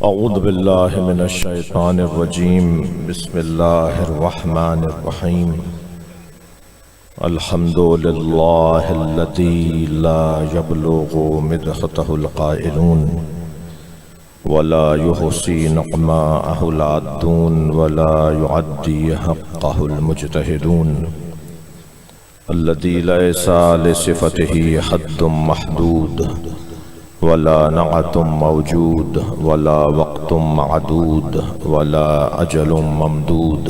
اعوذ باللہ من الشیطان الرجیم بسم اللہ الرحمن الرحیم الحمد للہ الذی لا یبلغ مدحتہ القائلون ولا یحصی نقماءہ العادون ولا یعدی حقہ المجتہدون الذی لیس لصفتہ حد محدود ولا نعت موجود ولا وقت معدود ولا أجل ممدود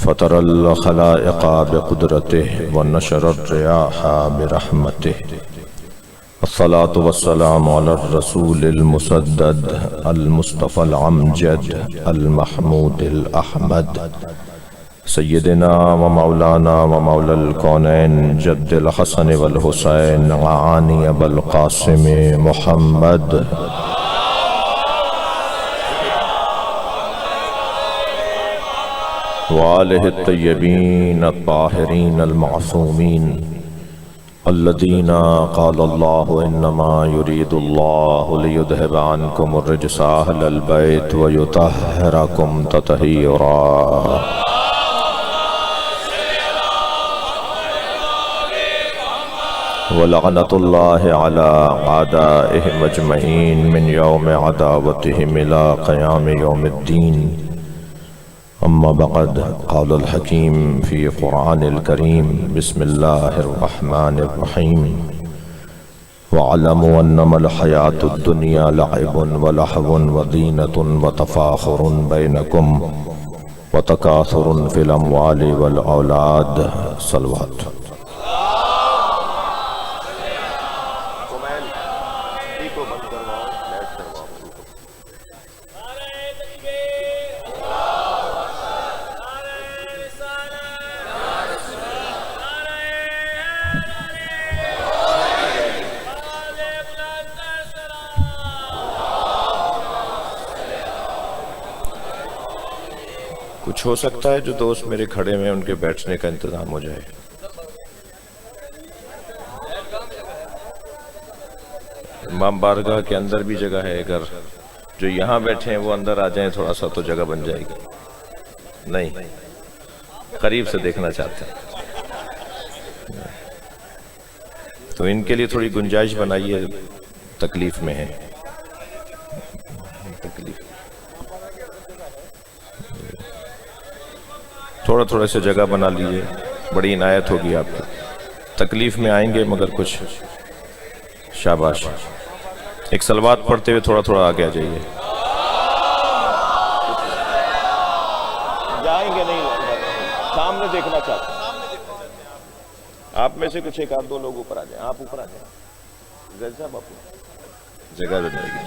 فطر الخلائق بقدرته ونشر الرياح برحمته الصلاة والسلام على الرسول المسدد المصطفى العمجد المحمود الأحمد سیدنا و مولانا و مولا الکونین جد الحسن والحسین عانی ابو القاسم محمد وآلہ الطیبین الطاہرین المعصومین الذین قال اللہ انما یرید اللہ لیذہب عنکم الرجس اہل البیت ویطہرکم تطہیرا وَلَعْنَةُ اللَّهِ عَلَىٰ أَعْدَائِهِمْ أَجْمَعِينَ مِنْ يَوْمِ عَدَاوَتِهِمْ إِلَىٰ قِيَامِ يَوْمِ الدِّينِ أَمَّا بَعْدُ قَالَ الْحَكِيمُ فِي قُرْآنِ الْكَرِيمِ بسم اللَّهِ الرَّحْمَٰنِ الرَّحِيمِ وَاعْلَمُوا أَنَّمَا الْحَيَاةُ الدُّنْيَا لَعِبٌ وَلَهْوٌ وَزِينَةٌ وَتَفَاخُرٌ بَيْنَكُمْ وَتَكَاثُرٌ فِي الْأَمْوَالِ وَالْأَوْلَادِ صلوات کچھ ہو سکتا ہے جو دوست میرے کھڑے میں ان کے بیٹھنے کا انتظام ہو جائے امام بارگاہ کے اندر بھی جگہ ہے، اگر جو یہاں بیٹھے ہیں وہ اندر آ جائیں تھوڑا سا تو جگہ بن جائے گی. نہیں، قریب سے دیکھنا چاہتے ہیں تو ان کے لیے تھوڑی گنجائش بنائیے، تکلیف میں ہے. تھوڑا سے جگہ بنا لیجئے، بڑی عنایت ہوگی آپ کی. تکلیف میں آئیں گے مگر کچھ شاباش. ایک صلوات پڑھتے ہوئے تھوڑا آگے آ جائیے. جائیں گے نہیں، سامنے دیکھنا چاہتے ہیں. آپ میں سے کچھ ایک آدھ دو لوگ اوپر آ جائیں. آپ اوپر آ جائیں. غیر صاحب آپ جگہ دے جائے گی.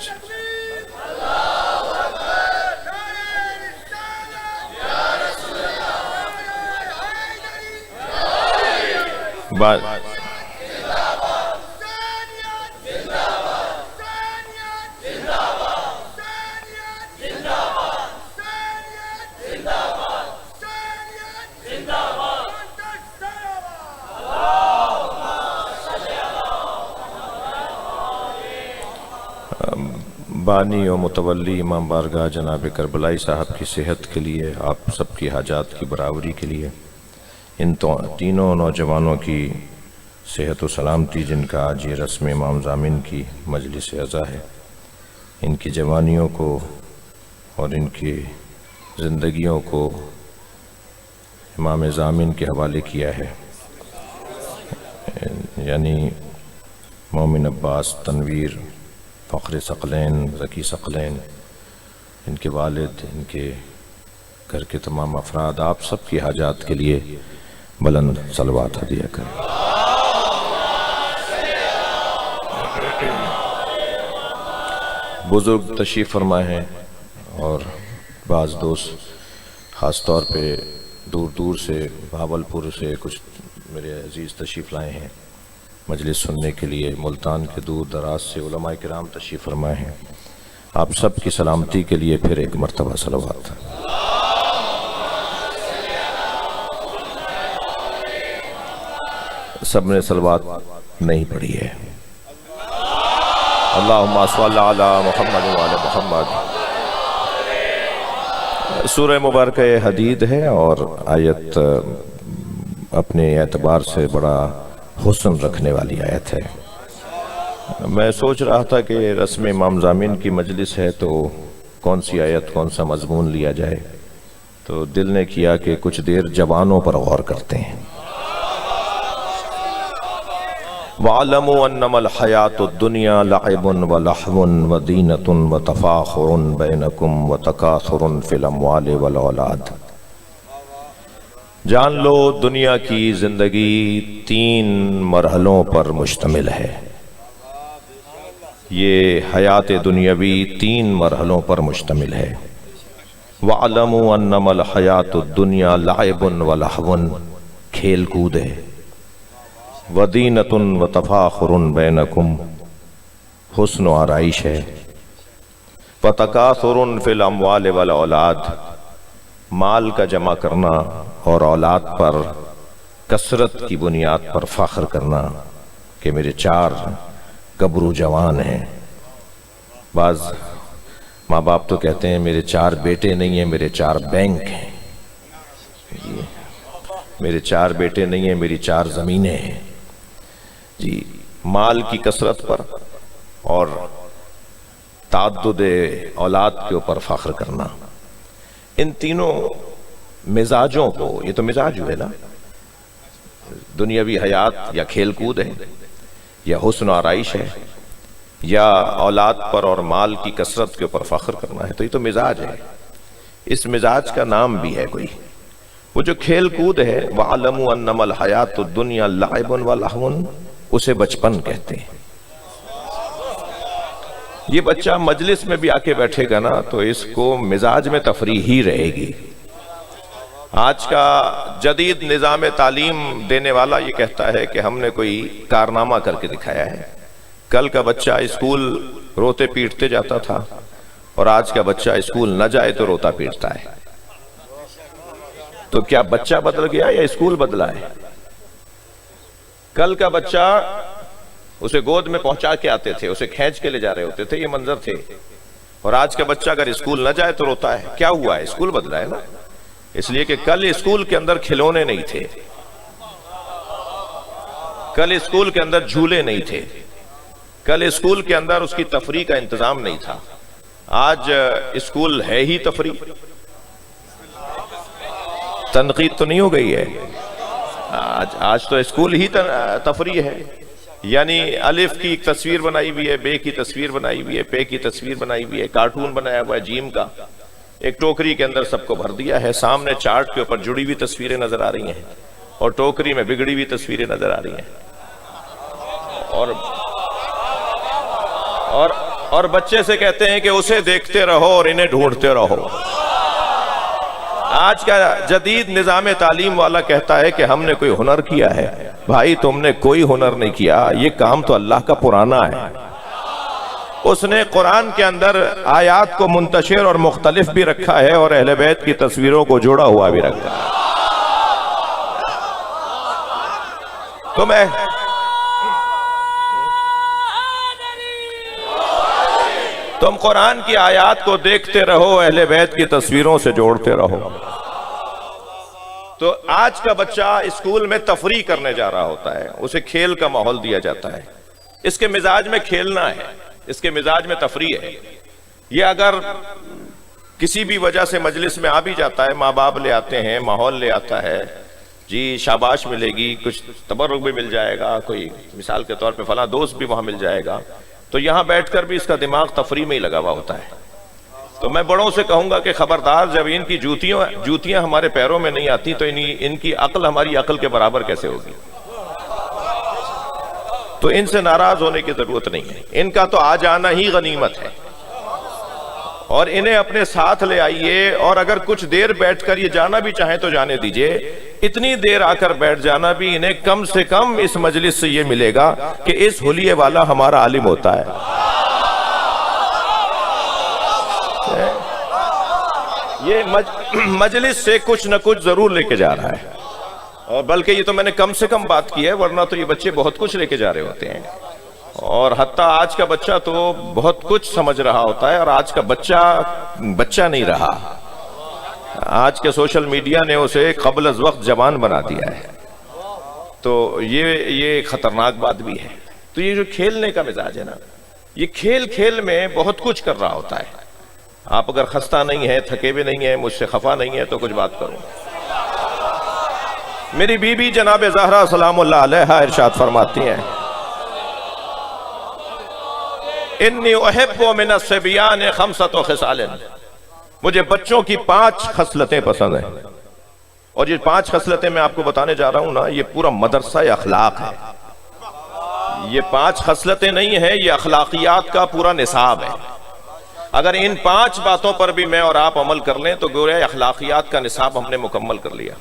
بانی و متولی امام بارگاہ جناب کربلائی صاحب کی صحت کے لیے، آپ سب کی حاجات کی برابری کے لیے، ان تینوں نوجوانوں کی صحت و سلامتی، جن کا آج یہ رسم امام ضامن کی مجلس عزا ہے، ان کی جوانیوں کو اور ان کی زندگیوں کو امام ضامن کے حوالے کیا ہے. یعنی مومن عباس تنویر، فخر ثقلین، ذکی ثقلین، ان کے والد، ان کے گھر کے تمام افراد، آپ سب کی حاجات کے لیے بلند صلوات ہدیہ کریں. بزرگ تشریف فرمائے ہیں اور بعض دوست خاص طور پہ دور سے، بھاولپور سے کچھ میرے عزیز تشریف لائے ہیں مجلس سننے کے لیے. ملتان کے دور دراز سے علماء کرام تشریف فرمائے ہیں. آپ سب کی سلامتی کے لیے پھر ایک مرتبہ صلوات. سب نے صلوات نہیں پڑھی ہے. اللہم صلی علی محمد وعلی محمد۔ سورہ مبارکہ حدید ہے اور آیت اپنے اعتبار سے بڑا حسن رکھنے والی آیت ہے۔ میں سوچ رہا تھا کہ رسم امام ضامن کی مجلس ہے تو کون سی آیت کون سا مضمون لیا جائے، تو دل نے کیا کہ کچھ دیر جوانوں پر غور کرتے ہیں۔ وَاعْلَمُوا أَنَّمَا الْحَيَاةُ الدُّنْيَا لَعِبٌ وَلَهْوٌ وَزِينَةٌ وَتَفَاخُرٌ بَيْنَكُمْ وَتَكَاثُرٌ فِي الْأَمْوَالِ وَالْأَوْلَادِ۔ جان لو دنیا کی زندگی 3 مرحلوں پر مشتمل ہے۔ یہ حیات دنیاوی 3 مرحلوں پر مشتمل ہے۔ وَاعْلَمُوا أَنَّمَا الْحَيَاةُ الدُّنْيَا لَعِبٌ وَلَهْوٌ کھیل کود ہے، وَدِینَةٌ وَتَفَاخُرٌ بَيْنَكُمْ حسن و آرائش ہے، وَتَكَاثُرٌ فِي الْأَمْوَالِ وَالْأَوْلَادِ مال کا جمع کرنا اور اولاد پر کثرت کی بنیاد پر فخر کرنا کہ میرے 4 گبرو جوان ہیں۔ بعض ماں باپ تو کہتے ہیں میرے 4 بیٹے نہیں ہیں، میرے 4 بینک ہیں، میرے 4 بیٹے نہیں ہیں، میری 4 زمینیں ہیں۔ جی مال کی کثرت پر اور تعدد اولاد کے اوپر فخر کرنا، ان تینوں مزاجوں کو، یہ تو مزاج ہوئے نا، دنیاوی حیات یا کھیل کود ہے یا حسن و آرائش ہے یا اولاد پر اور مال کی کثرت کے اوپر فخر کرنا ہے، تو یہ تو مزاج ہے۔ اس مزاج کا نام بھی ہے کوئی، وہ جو کھیل کود ہے وَعَلَمُوا أَنَّمَا الْحَيَاةُ الدُّنْيَا لَعِبٌ وَلَهْوٌ اسے بچپن کہتے ہیں۔ یہ بچہ مجلس میں بھی آ کے بیٹھے گا نا تو اس کو مزاج میں تفریح ہی رہے گی۔ آج کا جدید نظام تعلیم دینے والا یہ کہتا ہے کہ ہم نے کوئی کارنامہ کر کے دکھایا ہے۔ کل کا بچہ اسکول روتے پیٹتے جاتا تھا اور آج کا بچہ اسکول نہ جائے تو روتا پیٹتا ہے۔ تو کیا بچہ بدل گیا یا اسکول بدلا ہے؟ کل کا بچہ اسے گود میں پہنچا کے آتے تھے، اسے کھینچ کے لے جا رہے ہوتے تھے، یہ منظر تھے، اور آج کا بچہ اگر اسکول نہ جائے تو روتا ہے۔ کیا ہوا ہے؟ اسکول بدلا ہے نا، اس لیے کہ کل اسکول کے اندر کھلونے نہیں تھے، کل اسکول کے اندر جھولے نہیں تھے، کل اسکول کے اندر اس کی تفریح کا انتظام نہیں تھا۔ آج اسکول ہے ہی تفریح۔ تنقید تو نہیں ہو گئی ہے، آج تو اسکول ہی تفریح ہے، یعنی الف کی ایک تصویر بنائی ہوئی ہے، بے کی تصویر بنائی ہوئی ہے، پے کی تصویر بنائی ہوئی ہے، کارٹون بنایا ہوا ہے جیم کا، ایک ٹوکری کے اندر سب کو بھر دیا ہے، سامنے چارٹ کے اوپر جڑی ہوئی تصویریں نظر آ رہی ہیں اور ٹوکری میں بگڑی ہوئی تصویریں نظر آ رہی ہیں، اور بچے سے کہتے ہیں کہ اسے دیکھتے رہو اور انہیں ڈھونڈتے رہو۔ آج کا جدید نظام تعلیم والا کہتا ہے کہ ہم نے کوئی ہنر کیا ہے۔ بھائی تم نے کوئی ہنر نہیں کیا، یہ کام تو اللہ کا پرانا ہے۔ اس نے قرآن کے اندر آیات کو منتشر اور مختلف بھی رکھا ہے اور اہل بیت کی تصویروں کو جوڑا ہوا بھی رکھا ہے۔ تم قرآن کی آیات کو دیکھتے رہو، اہل بیت کی تصویروں سے جوڑتے رہو۔ تو آج کا بچہ اسکول میں تفریح کرنے جا رہا ہوتا ہے، اسے کھیل کا ماحول دیا جاتا ہے، اس کے مزاج میں کھیلنا ہے، اس کے مزاج میں تفریح ہے۔ یہ اگر کسی بھی وجہ سے مجلس میں آ بھی جاتا ہے، ماں باپ لے آتے ہیں، ماحول لے آتا ہے، جی شاباش ملے گی، کچھ تبرک بھی مل جائے گا، کوئی مثال کے طور پہ فلاں دوست بھی وہاں مل جائے گا، تو یہاں بیٹھ کر بھی اس کا دماغ تفریح میں ہی لگا ہوا ہوتا ہے۔ تو میں بڑوں سے کہوں گا کہ خبردار، جب ان کی جوتیاں ہمارے پیروں میں نہیں آتی تو ان کی عقل ہماری عقل کے برابر کیسے ہوگی؟ تو ان سے ناراض ہونے کی ضرورت نہیں ہے، ان کا تو آ جانا ہی غنیمت ہے، اور انہیں اپنے ساتھ لے آئیے، اور اگر کچھ دیر بیٹھ کر یہ جانا بھی چاہیں تو جانے دیجئے۔ اتنی دیر آ کر بیٹھ جانا بھی انہیں کم سے کم اس مجلس سے یہ ملے گا کہ اس حلیے والا ہمارا عالم ہوتا ہے۔ یہ مجلس سے کچھ نہ کچھ ضرور لے کے جا رہا ہے، اور بلکہ یہ تو میں نے کم سے کم بات کی ہے، ورنہ تو یہ بچے بہت کچھ لے کے جا رہے ہوتے ہیں۔ اور حتیٰ آج کا بچہ تو بہت کچھ سمجھ رہا ہوتا ہے، اور آج کا بچہ نہیں رہا. آج کے سوشل میڈیا نے اسے قبل از وقت جوان بنا دیا ہے. تو یہ خطرناک بات بھی ہے. تو یہ جو کھیلنے کا مزاج ہے نا، یہ کھیل میں بہت کچھ کر رہا ہوتا ہے. آپ اگر خستہ نہیں ہے، تھکے ہوئے نہیں ہیں، مجھ سے خفا نہیں ہے تو کچھ بات کروں. میری بیوی جناب زہرا سلام اللہ علیہا ارشاد فرماتی ہیں، انی احب من الصبیان خمسۃ خصال، مجھے بچوں کی 5 خصلتیں پسند ہیں. اور یہ 5 خصلتیں میں آپ کو بتانے جا رہا ہوں نا، یہ پورا مدرسہ اخلاق ہے. یہ 5 خصلتیں نہیں ہیں، یہ اخلاقیات کا پورا نصاب ہے. اگر ان 5 باتوں پر بھی میں اور آپ عمل کر لیں تو گویا اخلاقیات کا نصاب ہم نے مکمل کر لیا.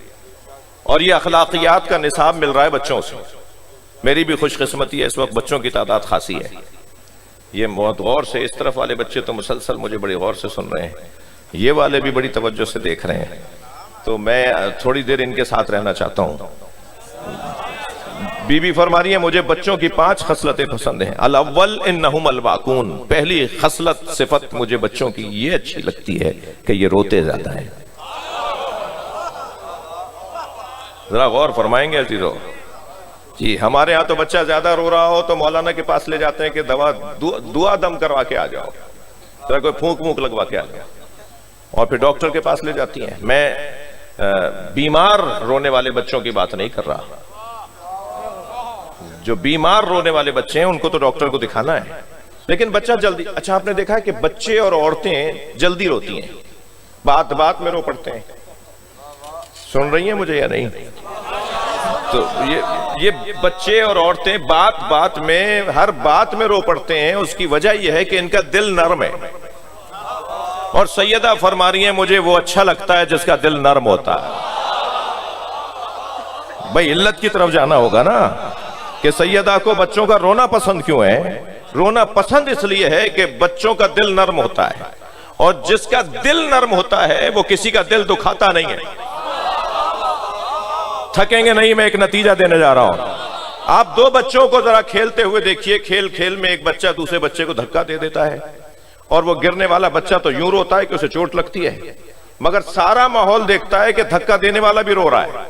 اور یہ اخلاقیات کا نصاب مل رہا ہے بچوں سے. میری بھی خوش قسمتی ہے، اس وقت بچوں کی تعداد خاصی ہے. یہ بہت غور سے، اس طرف والے بچے تو مسلسل مجھے بڑی غور سے سن رہے ہیں، یہ والے بھی بڑی توجہ سے دیکھ رہے ہیں. تو میں تھوڑی دیر ان کے ساتھ رہنا چاہتا ہوں. بی بی فرما رہی ہے مجھے بچوں کی 5 خصلتیں پسند ہیں. الاول انہم الباکون، پہلی خصلت صفت مجھے بچوں کی یہ اچھی لگتی ہے کہ یہ روتے زیادہ ہیں. ذرا غور فرمائیں گے عزیزو. جی ہمارے ہاں تو بچہ زیادہ رو رہا ہو تو مولانا کے پاس لے جاتے ہیں کہ دعا دم کروا کے آ جاؤ، ذرا کوئی پھونک لگوا کے آ جاؤ، اور پھر ڈاکٹر کے پاس لے جاتی ہیں. میں بیمار رونے والے بچوں کی بات نہیں کر رہا. جو بیمار رونے والے بچے ہیں ان کو تو ڈاکٹر کو دکھانا ہے. لیکن بچہ جلدی، اچھا آپ نے دیکھا ہے کہ بچے اور عورتیں جلدی روتی ہیں، بات میں رو پڑتے ہیں. سن رہی ہیں مجھے یا نہیں؟ تو یہ بچے اور عورتیں بات میں، ہر بات میں رو پڑتے ہیں. اس کی وجہ یہ ہے کہ ان کا دل نرم ہے. اور سیدہ فرما رہی ہیں مجھے وہ اچھا لگتا ہے جس کا دل نرم ہوتا ہے. بھئی علت کی طرف جانا ہوگا نا کہ سیدہ کو بچوں کا رونا پسند کیوں ہے. رونا پسند اس لیے ہے کہ بچوں کا دل نرم ہوتا ہے، اور جس کا دل نرم ہوتا ہے وہ کسی کا دل دکھاتا نہیں ہے. تھکیں گے نہیں، میں ایک نتیجہ دینے جا رہا ہوں. آپ 2 بچوں کو ذرا کھیلتے ہوئے دیکھیے. کھیل میں ایک بچہ دوسرے بچے کو دھکا دے دیتا ہے، اور وہ گرنے والا بچہ تو یوں روتا ہے کہ اسے چوٹ لگتی ہے، مگر سارا ماحول دیکھتا ہے کہ دھکا دینے والا بھی رو رہا ہے.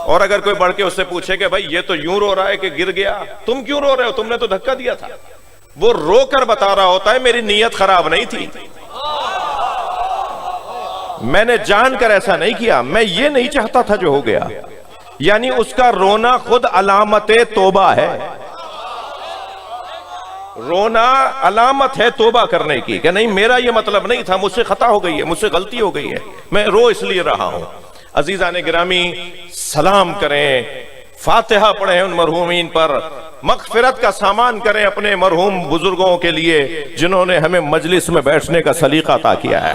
اور اگر کوئی بڑھ کے اس سے پوچھے کہ بھائی یہ تو یوں رو رہا ہے کہ گر گیا، تم کیوں رو رہے ہو، تم نے تو دھکا دیا تھا، وہ رو کر بتا رہا ہوتا ہے میری نیت خراب نہیں تھی، میں نے جان کر ایسا نہیں کیا، میں یہ نہیں چاہتا تھا جو ہو گیا. یعنی اس کا رونا خود علامت توبہ ہے. رونا علامت ہے توبہ کرنے کی کہ نہیں میرا یہ مطلب نہیں تھا، مجھ سے خطا ہو گئی ہے، مجھ سے غلطی ہو گئی ہے، میں رو اس لیے رہا ہوں. عزیزان گرامی سلام کریں، فاتحہ پڑھیں ان مرحومین پر، مغفرت کا سامان کریں اپنے مرحوم بزرگوں کے لیے جنہوں نے ہمیں مجلس میں بیٹھنے کا سلیقہ عطا کیا ہے.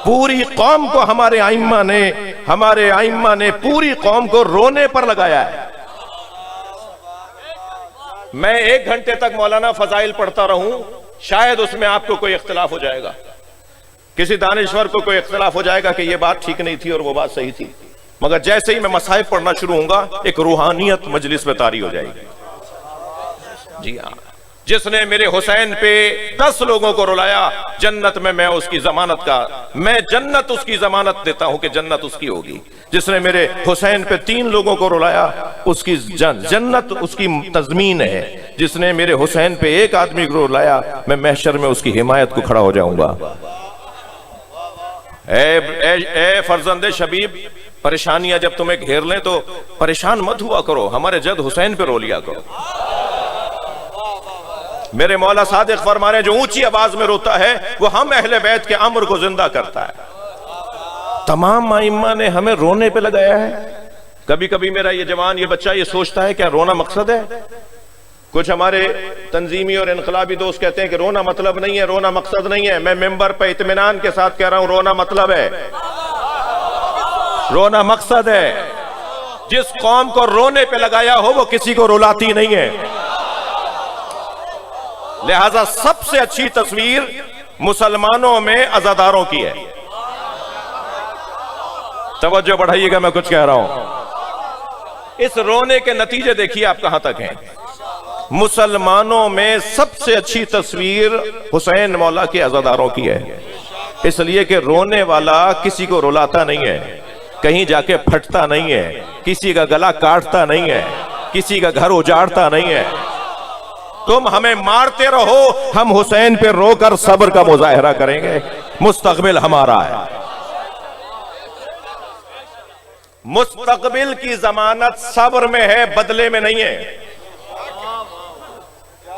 پوری قوم کو ہمارے ائمہ نے پوری قوم کو رونے پر لگایا ہے. میں 1 گھنٹے تک مولانا فضائل پڑھتا رہوں، شاید اس میں آپ کو کوئی اختلاف ہو جائے گا، کسی دانشور کو کوئی اختلاف ہو جائے گا کہ یہ بات ٹھیک نہیں تھی اور وہ بات صحیح تھی. مگر جیسے ہی میں مصائب پڑھنا شروع ہوں گا ایک روحانیت مجلس میں طاری ہو جائے گی. جی ہاں، جس نے میرے حسین پہ 10 لوگوں کو رلایا، جنت میں اس کی ضمانت جنت اس کی ضمانت دیتا ہوں کہ جنت اس کی ہوگی. جس نے میرے حسین پہ 3 لوگوں کو رلایا، اس کی جنت اس کی تضمین ہے. جس نے میرے حسین پہ 1 آدمی کو رلایا، میں محشر میں اس کی حمایت کو کھڑا ہو جاؤں گا. اے فرزند شبیب، پریشانیاں جب تمہیں گھیر لیں تو پریشان مت ہوا کرو، ہمارے جد حسین پہ رو لیا کرو. میرے مولا صادق فرما رہے ہیں جو اونچی آواز میں روتا ہے وہ ہم اہل بیت کے امر کو زندہ کرتا ہے. تمام ائمہ نے ہمیں رونے پہ لگایا ہے. کبھی کبھی میرا یہ جوان، یہ بچہ یہ سوچتا ہے کیا رونا مقصد ہے؟ کچھ ہمارے تنظیمی اور انقلابی دوست کہتے ہیں کہ رونا مطلب نہیں ہے، رونا مقصد نہیں ہے. میں ممبر پہ اطمینان کے ساتھ کہہ رہا ہوں رونا مطلب ہے، رونا مقصد ہے. جس قوم کو رونے پہ لگایا ہو وہ کسی کو رلاتی نہیں ہے. لہذا سب سے اچھی تصویر مسلمانوں میں عزاداروں کی ہے. توجہ بڑھائیے گا، میں کچھ کہہ رہا ہوں. اس رونے کے نتیجے دیکھیے آپ کہاں تک ہیں. مسلمانوں میں سب سے اچھی تصویر حسین مولا کے عزاداروں کی ہے، اس لیے کہ رونے والا کسی کو رلاتا نہیں ہے، کہیں جا کے پھٹتا نہیں ہے، کسی کا گلا کاٹتا نہیں ہے، کسی کا گھر اجاڑتا نہیں ہے۔ تم ہمیں مارتے رہو، ہم حسین پہ رو کر صبر کا مظاہرہ کریں گے، مستقبل ہمارا ہے۔ مستقبل کی ضمانت صبر میں ہے، بدلے میں نہیں ہے۔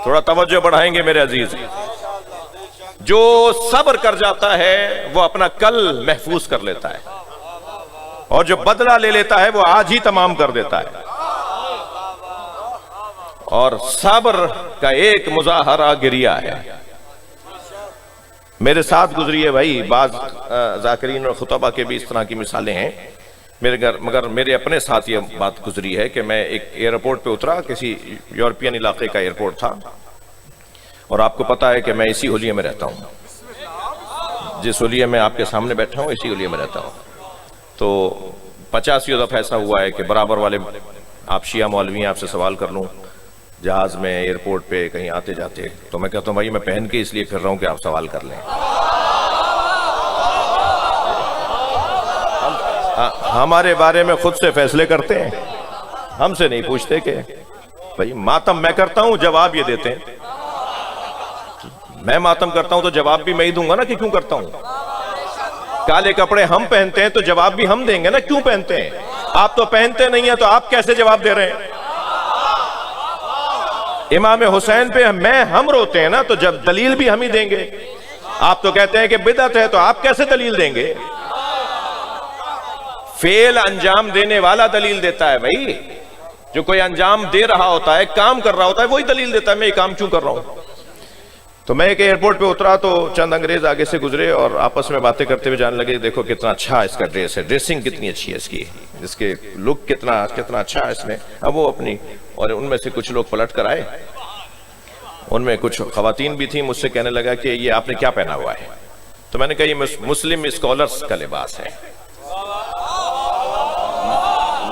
تھوڑا توجہ بڑھائیں گے میرے عزیز۔ جو صبر کر جاتا ہے وہ اپنا کل محفوظ کر لیتا ہے، اور جو بدلہ لے لیتا ہے وہ آج ہی تمام کر دیتا ہے۔ اور صبر کا ایک مظاہرہ گریہ ہے۔ میرے ساتھ گزری ہے بھائی، بعض ذاکرین اور خطبہ کے بھی اس طرح کی مثالیں ہیں مگر میرے اپنے ساتھ یہ بات گزری ہے کہ میں ایک ایئرپورٹ پہ اترا، کسی یورپین علاقے کا ایئرپورٹ تھا، اور آپ کو پتا ہے کہ میں اسی حلیے میں رہتا ہوں، جس حلیے میں آپ کے سامنے بیٹھا ہوں اسی حلیے میں رہتا ہوں۔ تو 50 دفعہ ایسا ہوا ہے کہ برابر والے آپ شیعہ مولوی ہیں، آپ سے سوال کر لوں جہاز میں، ایئرپورٹ پہ، کہیں آتے جاتے، تو میں کہتا ہوں بھائی میں پہن کے اس لیے پھر رہا ہوں کہ آپ سوال کر لیں۔ ہمارے بارے میں خود سے فیصلے کرتے ہیں، ہم سے نہیں پوچھتے کہ بھائی ماتم میں کرتا ہوں، جواب یہ دیتے ہیں۔ میں ماتم کرتا ہوں تو جواب بھی میں ہی دوں گا نا کہ کیوں کرتا ہوں۔ کالے کپڑے ہم پہنتے ہیں تو جواب بھی ہم دیں گے نا کیوں پہنتے ہیں۔ آپ تو پہنتے نہیں ہیں تو آپ کیسے جواب دے رہے ہیں؟ امام حسین پہ ہم روتے ہیں نا تو جب دلیل بھی ہم ہی دیں گے۔ آپ تو کہتے ہیں کہ بدعت ہے تو آپ کیسے دلیل دیں گے؟ فعل انجام دینے والا دلیل دیتا ہے بھائی، جو کوئی انجام دے رہا ہوتا ہے، کام کر رہا ہوتا ہے، وہی دلیل دیتا ہے میں یہ کام کیوں کر رہا ہوں۔ تو میں ایک ایئرپورٹ پہ اترا تو چند انگریز آگے سے گزرے اور آپس میں باتیں کرتے ہوئے جانے لگے، دیکھو کتنا اچھا اس کا ڈریس ہے، ڈریسنگ کتنی اچھی ہے اس کے لک کتنا اچھا ہے اس میں۔ اب وہ اپنی، اور ان میں سے کچھ لوگ پلٹ کر آئے، ان میں کچھ خواتین بھی تھیں، مجھ سے کہنے لگا کہ یہ آپ نے کیا پہنا ہوا ہے؟ تو میں نے کہا یہ مسلم اسکالرز کا لباس ہے،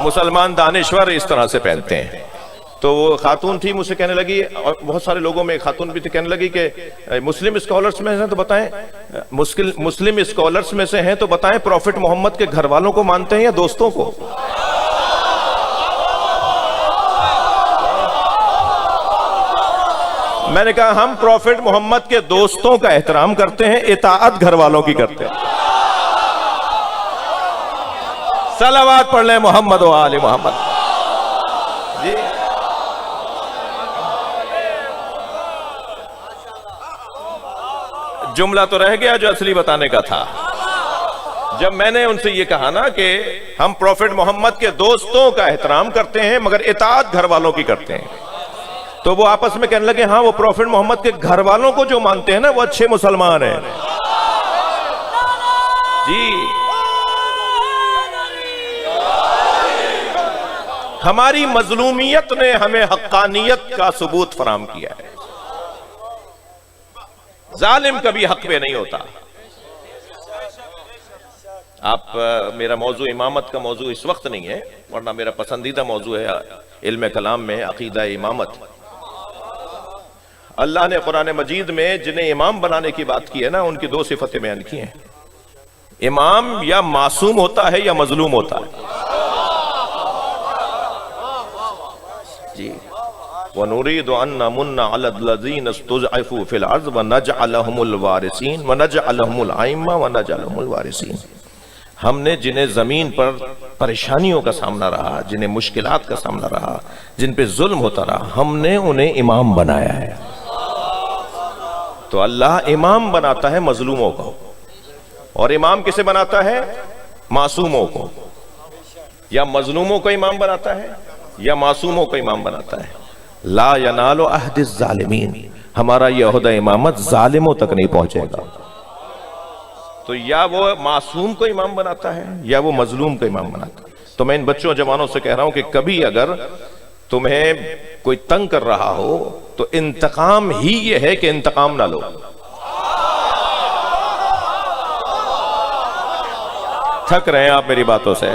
مسلمان دانشور اس طرح سے پہنتے ہیں۔ تو وہ خاتون تھی، مجھ سے کہنے لگی، اور بہت سارے لوگوں میں ایک خاتون بھی تھی، کہنے لگی کہ مسلم اسکالرز میں ہیں تو بتائیں، مسلم اسکالرز میں سے ہیں تو بتائیں پروفٹ محمد کے گھر والوں کو مانتے ہیں یا دوستوں کو؟ میں نے کہا ہم پروفٹ محمد کے دوستوں کا احترام کرتے ہیں، اطاعت گھر والوں کی کرتے ہیں۔ صلوات پڑھ لیں محمد و آل محمد۔ جی جملہ تو رہ گیا جو اصلی بتانے کا تھا۔ جب میں نے ان سے یہ کہا نا کہ ہم پروفٹ محمد کے دوستوں کا احترام کرتے ہیں مگر اطاعت گھر والوں کی کرتے ہیں، تو وہ آپس میں کہنے لگے ہاں وہ پروفٹ محمد کے گھر والوں کو جو مانتے ہیں نا وہ اچھے مسلمان ہیں۔ جی ہماری مظلومیت نے ہمیں حقانیت کا ثبوت فراہم کیا ہے۔ ظالم کبھی حق پہ نہیں ہوتا۔ آپ میرا موضوع امامت کا موضوع اس وقت نہیں ہے، ورنہ میرا پسندیدہ موضوع ہے علم کلام میں عقیدہ امامت۔ اللہ نے قرآن مجید میں جنہیں امام بنانے کی بات کی ہے نا، ان کی دو صفتیں بیان کی ہیں، امام یا معصوم ہوتا ہے یا مظلوم ہوتا ہے۔ جی وَنُرِيدُ أَن نَّمُنَّ عَلَى الَّذِينَ اسْتُضْعِفُوا فِي الْأَرْضِ وَنَجْعَلَهُمُ الْوَارِثِينَ وَنَجْعَلَهُمُ الْأَئِمَّةَ وَنَجْعَلَهُمُ الْوَارِثِينَ۔ ہم نے جنہیں زمین پر پریشانیوں کا سامنا رہا، جنہیں مشکلات کا سامنا رہا، جن پہ ظلم ہوتا رہا، ہم نے انہیں امام بنایا ہے۔ تو اللہ امام بناتا ہے مظلوموں کو، اور امام کسے بناتا ہے؟ معصوموں کو۔ یا مظلوموں کو امام بناتا ہے یا معصوموں کو امام بناتا ہے۔ لا ینال عہد الظالمین، ہمارا یہ عہدہ امامت ظالموں تک نہیں پہنچے گا۔ تو یا وہ معصوم کو امام بناتا ہے یا وہ مظلوم کو امام بناتا ہے۔ تو میں ان بچوں جوانوں سے کہہ رہا ہوں کہ کبھی اگر تمہیں کوئی تنگ کر رہا ہو تو انتقام ہی یہ ہے کہ انتقام نہ لو۔ تھک رہے ہیں آپ میری باتوں سے؟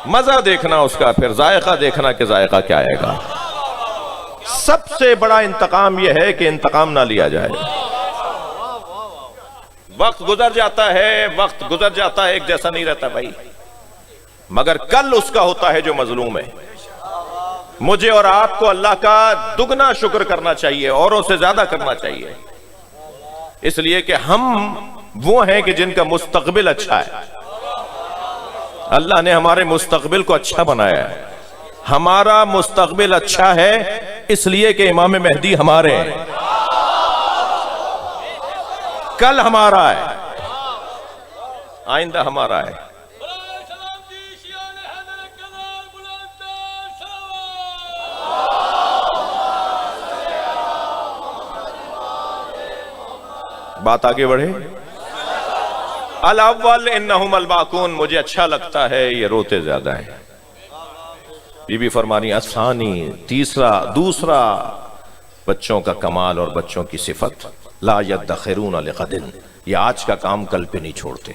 مزہ دیکھنا اس کا، پھر ذائقہ دیکھنا کہ ذائقہ کیا آئے گا۔ سب سے بڑا انتقام یہ ہے کہ انتقام نہ لیا جائے. وقت گزر جاتا ہے ایک جیسا نہیں رہتا بھائی، مگر کل اس کا ہوتا ہے جو مظلوم ہے. مجھے اور آپ کو اللہ کا دگنا شکر کرنا چاہیے، اوروں سے زیادہ کرنا چاہیے، اس لیے کہ ہم وہ ہیں کہ جن کا مستقبل اچھا ہے. اللہ نے ہمارے مستقبل کو اچھا بنایا ہے. ہمارا مستقبل اچھا ہے اس لیے کہ امام مہدی ہمارے ہیں، کل ہمارا ہے، آئندہ ہمارا ہے. بات آگے بڑھے. الاول انہم الباکون، مجھے اچھا لگتا ہے یہ روتے زیادہ ہیں. بی بی فرمانی الثانی، دوسرا بچوں کا کمال اور بچوں کی صفت، لا یدخرون لغد، یہ آج کا کام کل پہ نہیں چھوڑتے.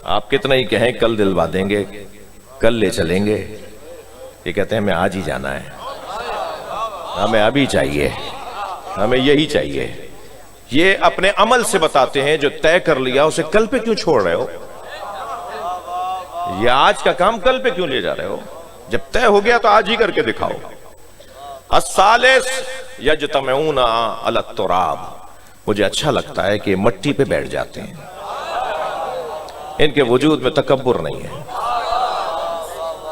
آپ کتنا ہی کہیں کل دلوا دیں گے، کل لے چلیں گے، یہ کہتے ہیں ہمیں آج ہی جانا ہے، ہمیں ابھی چاہیے، ہمیں یہی چاہیے. یہ اپنے عمل سے بتاتے ہیں جو طے کر لیا اسے کل پہ کیوں چھوڑ رہے ہو؟ یہ آج کا کام کل پہ کیوں لے جا رہے ہو؟ جب طے ہو گیا تو آج ہی کر کے دکھاؤ. الثالث یجتمعون علی التراب، مجھے اچھا لگتا ہے کہ مٹی پہ بیٹھ جاتے ہیں، ان کے وجود میں تکبر نہیں ہے،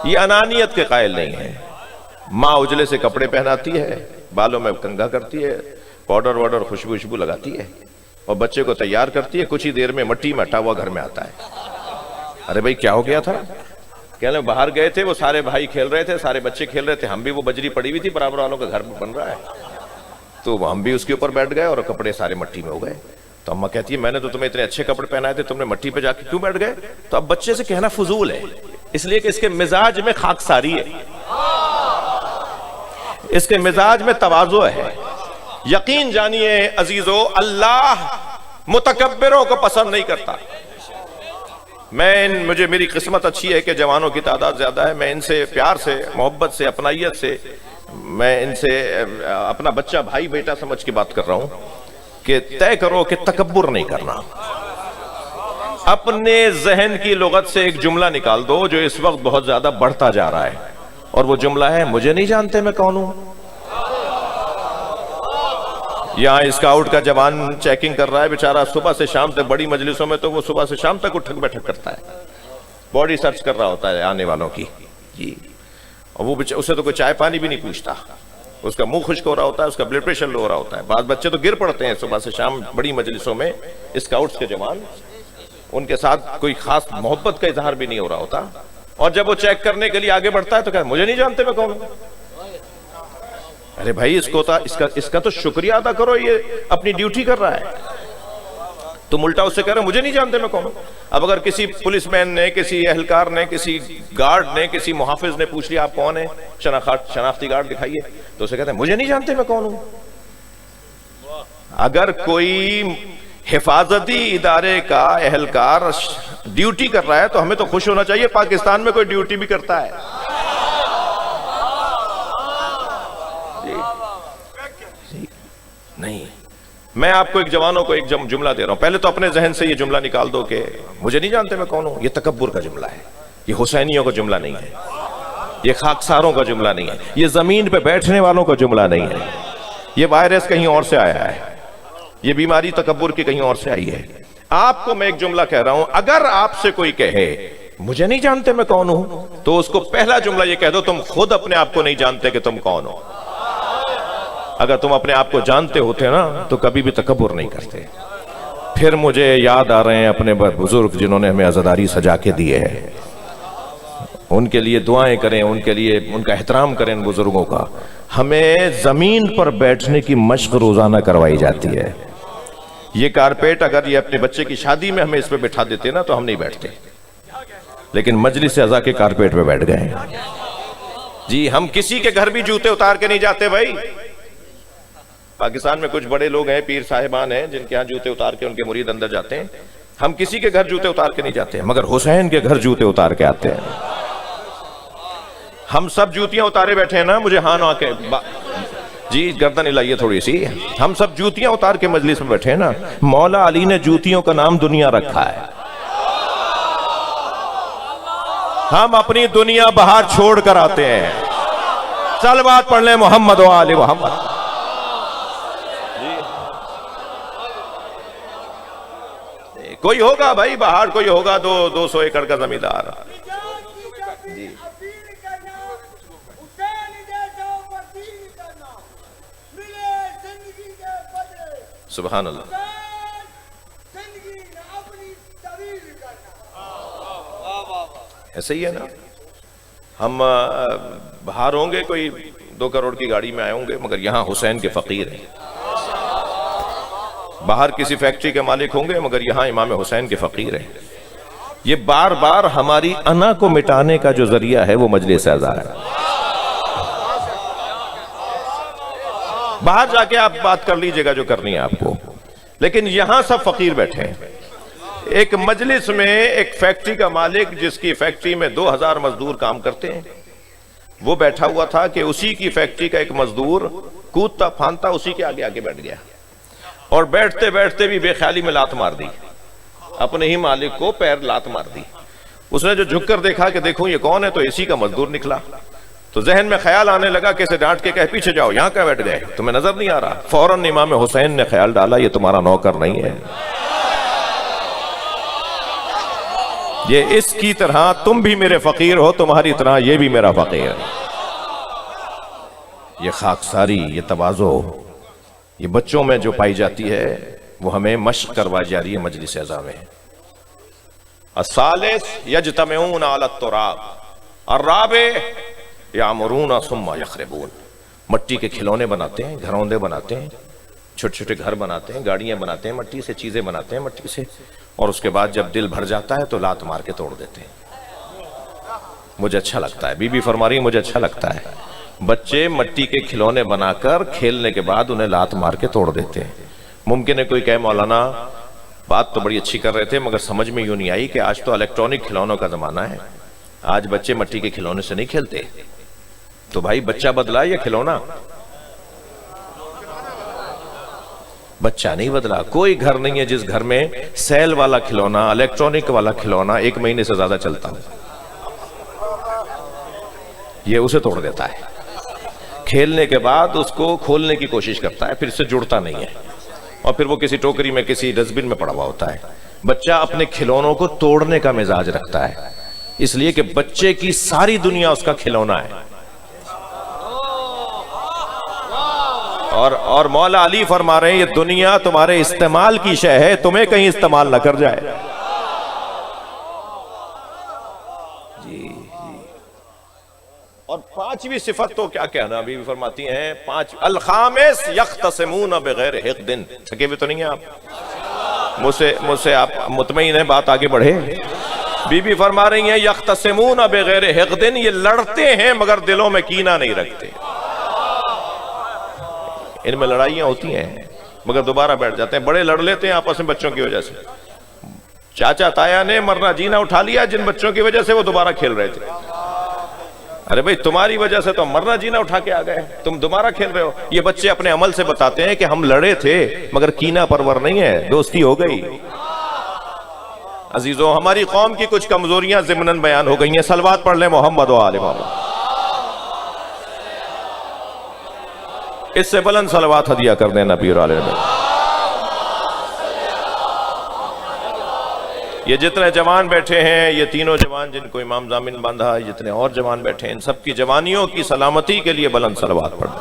یہ انانیت کے قائل نہیں ہے. ماں اجلے سے کپڑے پہناتی ہے، بالوں میں کنگھا کرتی ہے، پاؤڈر وارڈر خوشبو لگاتی ہے، اور بچے کو تیار کرتی ہے، کچھ ہی دیر میں مٹی میں ہٹا ہوا گھر میں آتا ہے. ارے بھائی کیا ہو گیا تھا؟ کہنے لیں باہر گئے تھے، وہ سارے بھائی کھیل رہے تھے، سارے بچے کھیل رہے تھے، ہم بھی، وہ بجری پڑی ہوئی تھی برابر والوں کا گھر بن رہا ہے، تو ہم بھی اس کے اوپر بیٹھ گئے اور کپڑے سارے مٹی میں ہو گئے. تو اماں کہتی ہے میں نے تو تمہیں اتنے اچھے کپڑے پہنائے تھے، تم نے مٹی پہ جا کے کیوں بیٹھ گئے؟ تو اب بچے سے کہنا فضول ہے، اس لیے کہ اس کے مزاج میں خاکساری ہے، اس کے مزاج میں تواضع ہے. یقین جانیے عزیزو، اللہ متکبروں کو پسند نہیں کرتا. مجھے میری قسمت اچھی ہے کہ جوانوں کی تعداد زیادہ ہے، میں ان سے پیار سے، محبت سے، اپنائیت سے، میں ان سے اپنا بچہ بھائی بیٹا سمجھ کے بات کر رہا ہوں کہ طے کرو کہ تکبر نہیں کرنا. اپنے ذہن کی لغت سے ایک جملہ نکال دو جو اس وقت بہت زیادہ بڑھتا جا رہا ہے، اور وہ جملہ ہے مجھے نہیں جانتے میں کون ہوں. یہاں اسکاؤٹ کا جوان چیکنگ کر رہا ہے بیچارہ، صبح سے شام تک، بڑی مجلسوں میں تو وہ صبح سے شام تک اٹھک بیٹھک کرتا ہے، باڈی سرچ کر رہا ہوتا ہے آنے والوں کی جی، اور وہ اسے تو کوئی چائے پانی بھی نہیں پوچھتا، اس کا منہ خشک ہو رہا ہوتا ہے، اس کا بلڈ پریشر لو ہو رہا ہوتا ہے. بعض بچے تو گر پڑتے ہیں صبح سے شام بڑی مجلسوں میں، اسکاؤٹس کے جوان، ان کے ساتھ کوئی خاص محبت کا اظہار بھی نہیں ہو رہا ہوتا، اور جب وہ چیک کرنے کے لیے آگے بڑھتا ہے تو کہتا ہے مجھے نہیں جانتے میں کون ہوں. ارے بھائی اس کا تو شکریہ ادا کرو، یہ اپنی ڈیوٹی کر رہا ہے، تم الٹا اس سے کہہ رہے ہو مجھے نہیں جانتے میں کون ہوں. اب اگر کسی پولیس مین نے، کسی اہلکار نے، کسی گارڈ نے، کسی محافظ نے پوچھ لیا آپ کون ہیں، شناختی کارڈ دکھائیے، تو اسے کہتے ہیں مجھے نہیں جانتے میں کون ہوں. اگر کوئی حفاظتی ادارے کا اہلکار ڈیوٹی کر رہا ہے تو ہمیں تو خوش ہونا چاہیے پاکستان میں کوئی ڈیوٹی بھی کرتا ہے. نہیں، میں آپ کو جوانوں کو ایک جملہ دے رہا ہوں، پہلے تو اپنے ذہن سے یہ جملہ نکال دو کہ مجھے نہیں جانتے میں کون ہوں. یہ تکبر کا جملہ ہے، یہ حسینیوں کا جملہ نہیں ہے، یہ خاکساروں کا جملہ نہیں ہے، یہ زمین پہ بیٹھنے والوں کا جملہ نہیں ہے. یہ وائرس کہیں اور سے آیا ہے، یہ بیماری تکبر کی کہیں اور سے آئی ہے. آپ کو میں ایک جملہ کہہ رہا ہوں، اگر آپ سے کوئی کہے مجھے نہیں جانتے میں کون ہوں، تو اس کو پہلا جملہ یہ کہہ دو تم خود اپنے آپ کو نہیں جانتے کہ تم کون ہو. اگر تم اپنے آپ کو جانتے ہوتے نا تو کبھی بھی تکبر نہیں کرتے. پھر مجھے یاد آ رہے ہیں اپنے بزرگ جنہوں نے ہمیں عزاداری سجا کے دیے ہیں، ان کے لیے دعائیں کریں، ان کے لیے ان کا احترام کریں ان بزرگوں کا. ہمیں زمین پر بیٹھنے کی مشق روزانہ کروائی جاتی ہے. یہ کارپیٹ اگر یہ اپنے بچے کی شادی میں ہمیں اس پہ بٹھا دیتے نا تو ہم نہیں بیٹھتے، لیکن مجلس عزا کے کارپیٹ پہ بیٹھ گئے. جی ہم کسی کے گھر بھی جوتے اتار کے نہیں جاتے بھائی. پاکستان میں کچھ بڑے لوگ ہیں، پیر صاحبان ہیں، جن کے ہاں جوتے اتار کے ان کے مرید اندر جاتے ہیں. ہم کسی کے گھر جوتے اتار کے نہیں جاتے، مگر حسین کے گھر جوتے اتار کے آتے ہیں. ہم سب جوتیاں اتارے بیٹھے ہیں نا، مجھے ہاں نہ کے جی گردن ہلائیے تھوڑی سی، ہم سب جوتیاں اتار کے مجلس میں بیٹھے ہیں نا، مولا علی نے جوتیوں کا نام دنیا رکھا ہے، ہم اپنی دنیا باہر چھوڑ کر آتے ہیں۔ صلوات پڑھ لیں محمد و آل محمد۔ کوئی ہوگا بھائی باہر، کوئی ہوگا 200 ایکڑ کا زمیندار، سبحان اللہ، ایسے ہی ہے نا۔ ہم باہر ہوں گے، کوئی 2 کروڑ کی گاڑی میں آئے ہوں گے، مگر یہاں حسین کے فقیر ہیں۔ باہر کسی فیکٹری کے مالک ہوں گے، مگر یہاں امام حسین کے فقیر ہیں۔ یہ بار بار ہماری انا کو مٹانے کا جو ذریعہ ہے وہ مجلس اعزا ہے۔ باہر جا کے آپ بات کر لیجئے گا جو کرنی ہے آپ کو، لیکن یہاں سب فقیر بیٹھے ہیں۔ ایک مجلس میں ایک فیکٹری کا مالک جس کی فیکٹری میں 2000 مزدور کام کرتے ہیں، وہ بیٹھا ہوا تھا کہ اسی کی فیکٹری کا ایک مزدور کودتا پھاندتا اسی کے آگے آگے بیٹھ گیا، اور بیٹھتے بیٹھتے بھی بے خیالی میں لات مار دی، اپنے ہی مالک کو پیر لات مار دی۔ اس نے جو جھک کر دیکھا کہ دیکھوں یہ کون ہے، تو اسی کا مزدور نکلا، تو ذہن میں خیال آنے لگا کہ اسے ڈانٹ کے کہے پیچھے جاؤ، یہاں کیا بیٹھ گئے، تمہیں نظر نہیں آ رہا؟ فوراً امام حسین نے خیال ڈالا یہ تمہارا نوکر نہیں ہے، یہ اس کی طرح تم بھی میرے فقیر ہو، تمہاری طرح یہ بھی میرا فقیر ہے۔ یہ خاکساری، یہ تواضع، یہ بچوں میں جو پائی جاتی ہے وہ ہمیں مشق کروائی جا رہی ہے مجلس اعزا میں۔ الثالث یجتمعون علی التراب، الرابع یعمرون ثم یخربون۔ مٹی کے کھلونے بناتے ہیں، گھروندے بناتے ہیں، چھوٹے چھوٹے گھر بناتے ہیں، گاڑیاں بناتے ہیں مٹی سے، چیزیں بناتے ہیں مٹی سے، اور اس کے بعد جب دل بھر جاتا ہے تو لات مار کے توڑ دیتے ہیں۔ مجھے اچھا لگتا ہے، بی بی فرما رہی ہے مجھے اچھا لگتا ہے، بچے مٹی کے کھلونے بنا کر کھیلنے کے بعد انہیں لات مار کے توڑ دیتے ہیں۔ ممکن ہے کوئی کہے مولانا بات تو بڑی اچھی کر رہے تھے مگر سمجھ میں یوں نہیں آئی کہ آج تو الیکٹرانک کھلونوں کا زمانہ ہے، آج بچے مٹی کے کھلونے سے نہیں کھیلتے۔ تو بھائی بچہ بدلا یا کھلونا؟ بچہ نہیں بدلا۔ کوئی گھر نہیں ہے جس گھر میں سیل والا کھلونا، الیکٹرانک والا کھلونا 1 مہینے سے زیادہ چلتا ہو، یہ اسے توڑ دیتا ہے، کھیلنے کے بعد اس کو کھولنے کی کوشش کرتا ہے، پھر اس سے جڑتا نہیں ہے، اور پھر وہ کسی ٹوکری میں کسی ڈسٹ بن میں پڑا ہوا ہوتا ہے۔ بچہ اپنے کھلونوں کو توڑنے کا مزاج رکھتا ہے، اس لیے کہ بچے کی ساری دنیا اس کا کھلونا ہے۔ اور مولا علی فرما رہے ہیں یہ دنیا تمہارے استعمال کی شے ہے، تمہیں کہیں استعمال نہ کر جائے۔ جی اور 5ویں صفت تو کیا کہنا، ابھی بھی فرماتی ہیں 5 الخامس یختصمون بغیر حقد۔ تھکے ہوئے تو نہیں ہیں آپ؟ مجھ سے آپ مطمئن ہیں بات آگے بڑھے؟ بی بی فرما رہی ہیں یختصمون بغیر حقد، یہ لڑتے ہیں مگر دلوں میں کینہ نہیں رکھتے۔ ان میں لڑائیاں ہوتی ہیں مگر دوبارہ بیٹھ جاتے ہیں، بڑے لڑ لیتے ہیں آپس میں بچوں کی وجہ سے۔ چاچا تایا نے مرنا جینا اٹھا لیا جن بچوں کی وجہ سے وہ دوبارہ کھیل رہے تھے۔ ارے بھئی تمہاری وجہ سے تو مرنا جینا اٹھا کے آ گئے، تم دوبارہ کھیل رہے ہو۔ یہ بچے اپنے عمل سے بتاتے ہیں کہ ہم لڑے تھے مگر کینہ پرور نہیں ہے، دوستی ہو گئی۔ عزیزوں ہماری قوم کی کچھ کمزوریاں ضمناً بیان ہو گئی ہیں، صلوات پڑھ لیں محمد و آل محمد۔ اس سے بلند صلوات ہدیہ کر دیں نبی اور آل نبی۔ یہ جتنے جوان بیٹھے ہیں، یہ تینوں جوان جن کو امام ضامن باندھا، جتنے اور جوان بیٹھے ہیں، ان سب کی جوانیوں کی سلامتی کے لیے بلند صلوات پڑھ دیں۔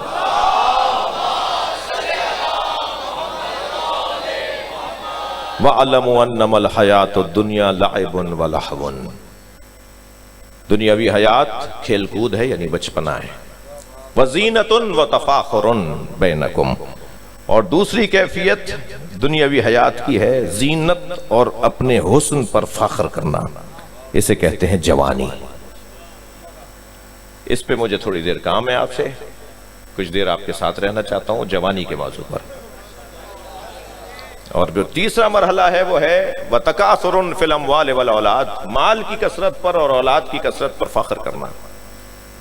وَعَلَمُوا أَنَّمَا الْحَيَاةُ الدُّنْيَا لَعِبٌ وَلَهْوٌ۔ دنیاوی حیات کھیل کود ہے یعنی بچپنا ہے۔ وَزِينَةٌ وَتَفَاخُرٌ بَيْنَكُمْ، اور دوسری کیفیت دنیاوی حیات کی ہے زینت اور اپنے حسن پر فخر کرنا، اسے کہتے ہیں جوانی۔ اس پہ مجھے تھوڑی دیر کام ہے آپ سے، کچھ دیر آپ کے ساتھ رہنا چاہتا ہوں جوانی کے موضوع پر۔ اور جو تیسرا مرحلہ ہے وہ ہے وَتَكَاثُرٌ فِي الْأَمْوَالِ وَالْأَوْلَادِ، مال کی کثرت پر اور اولاد کی کثرت پر فخر کرنا۔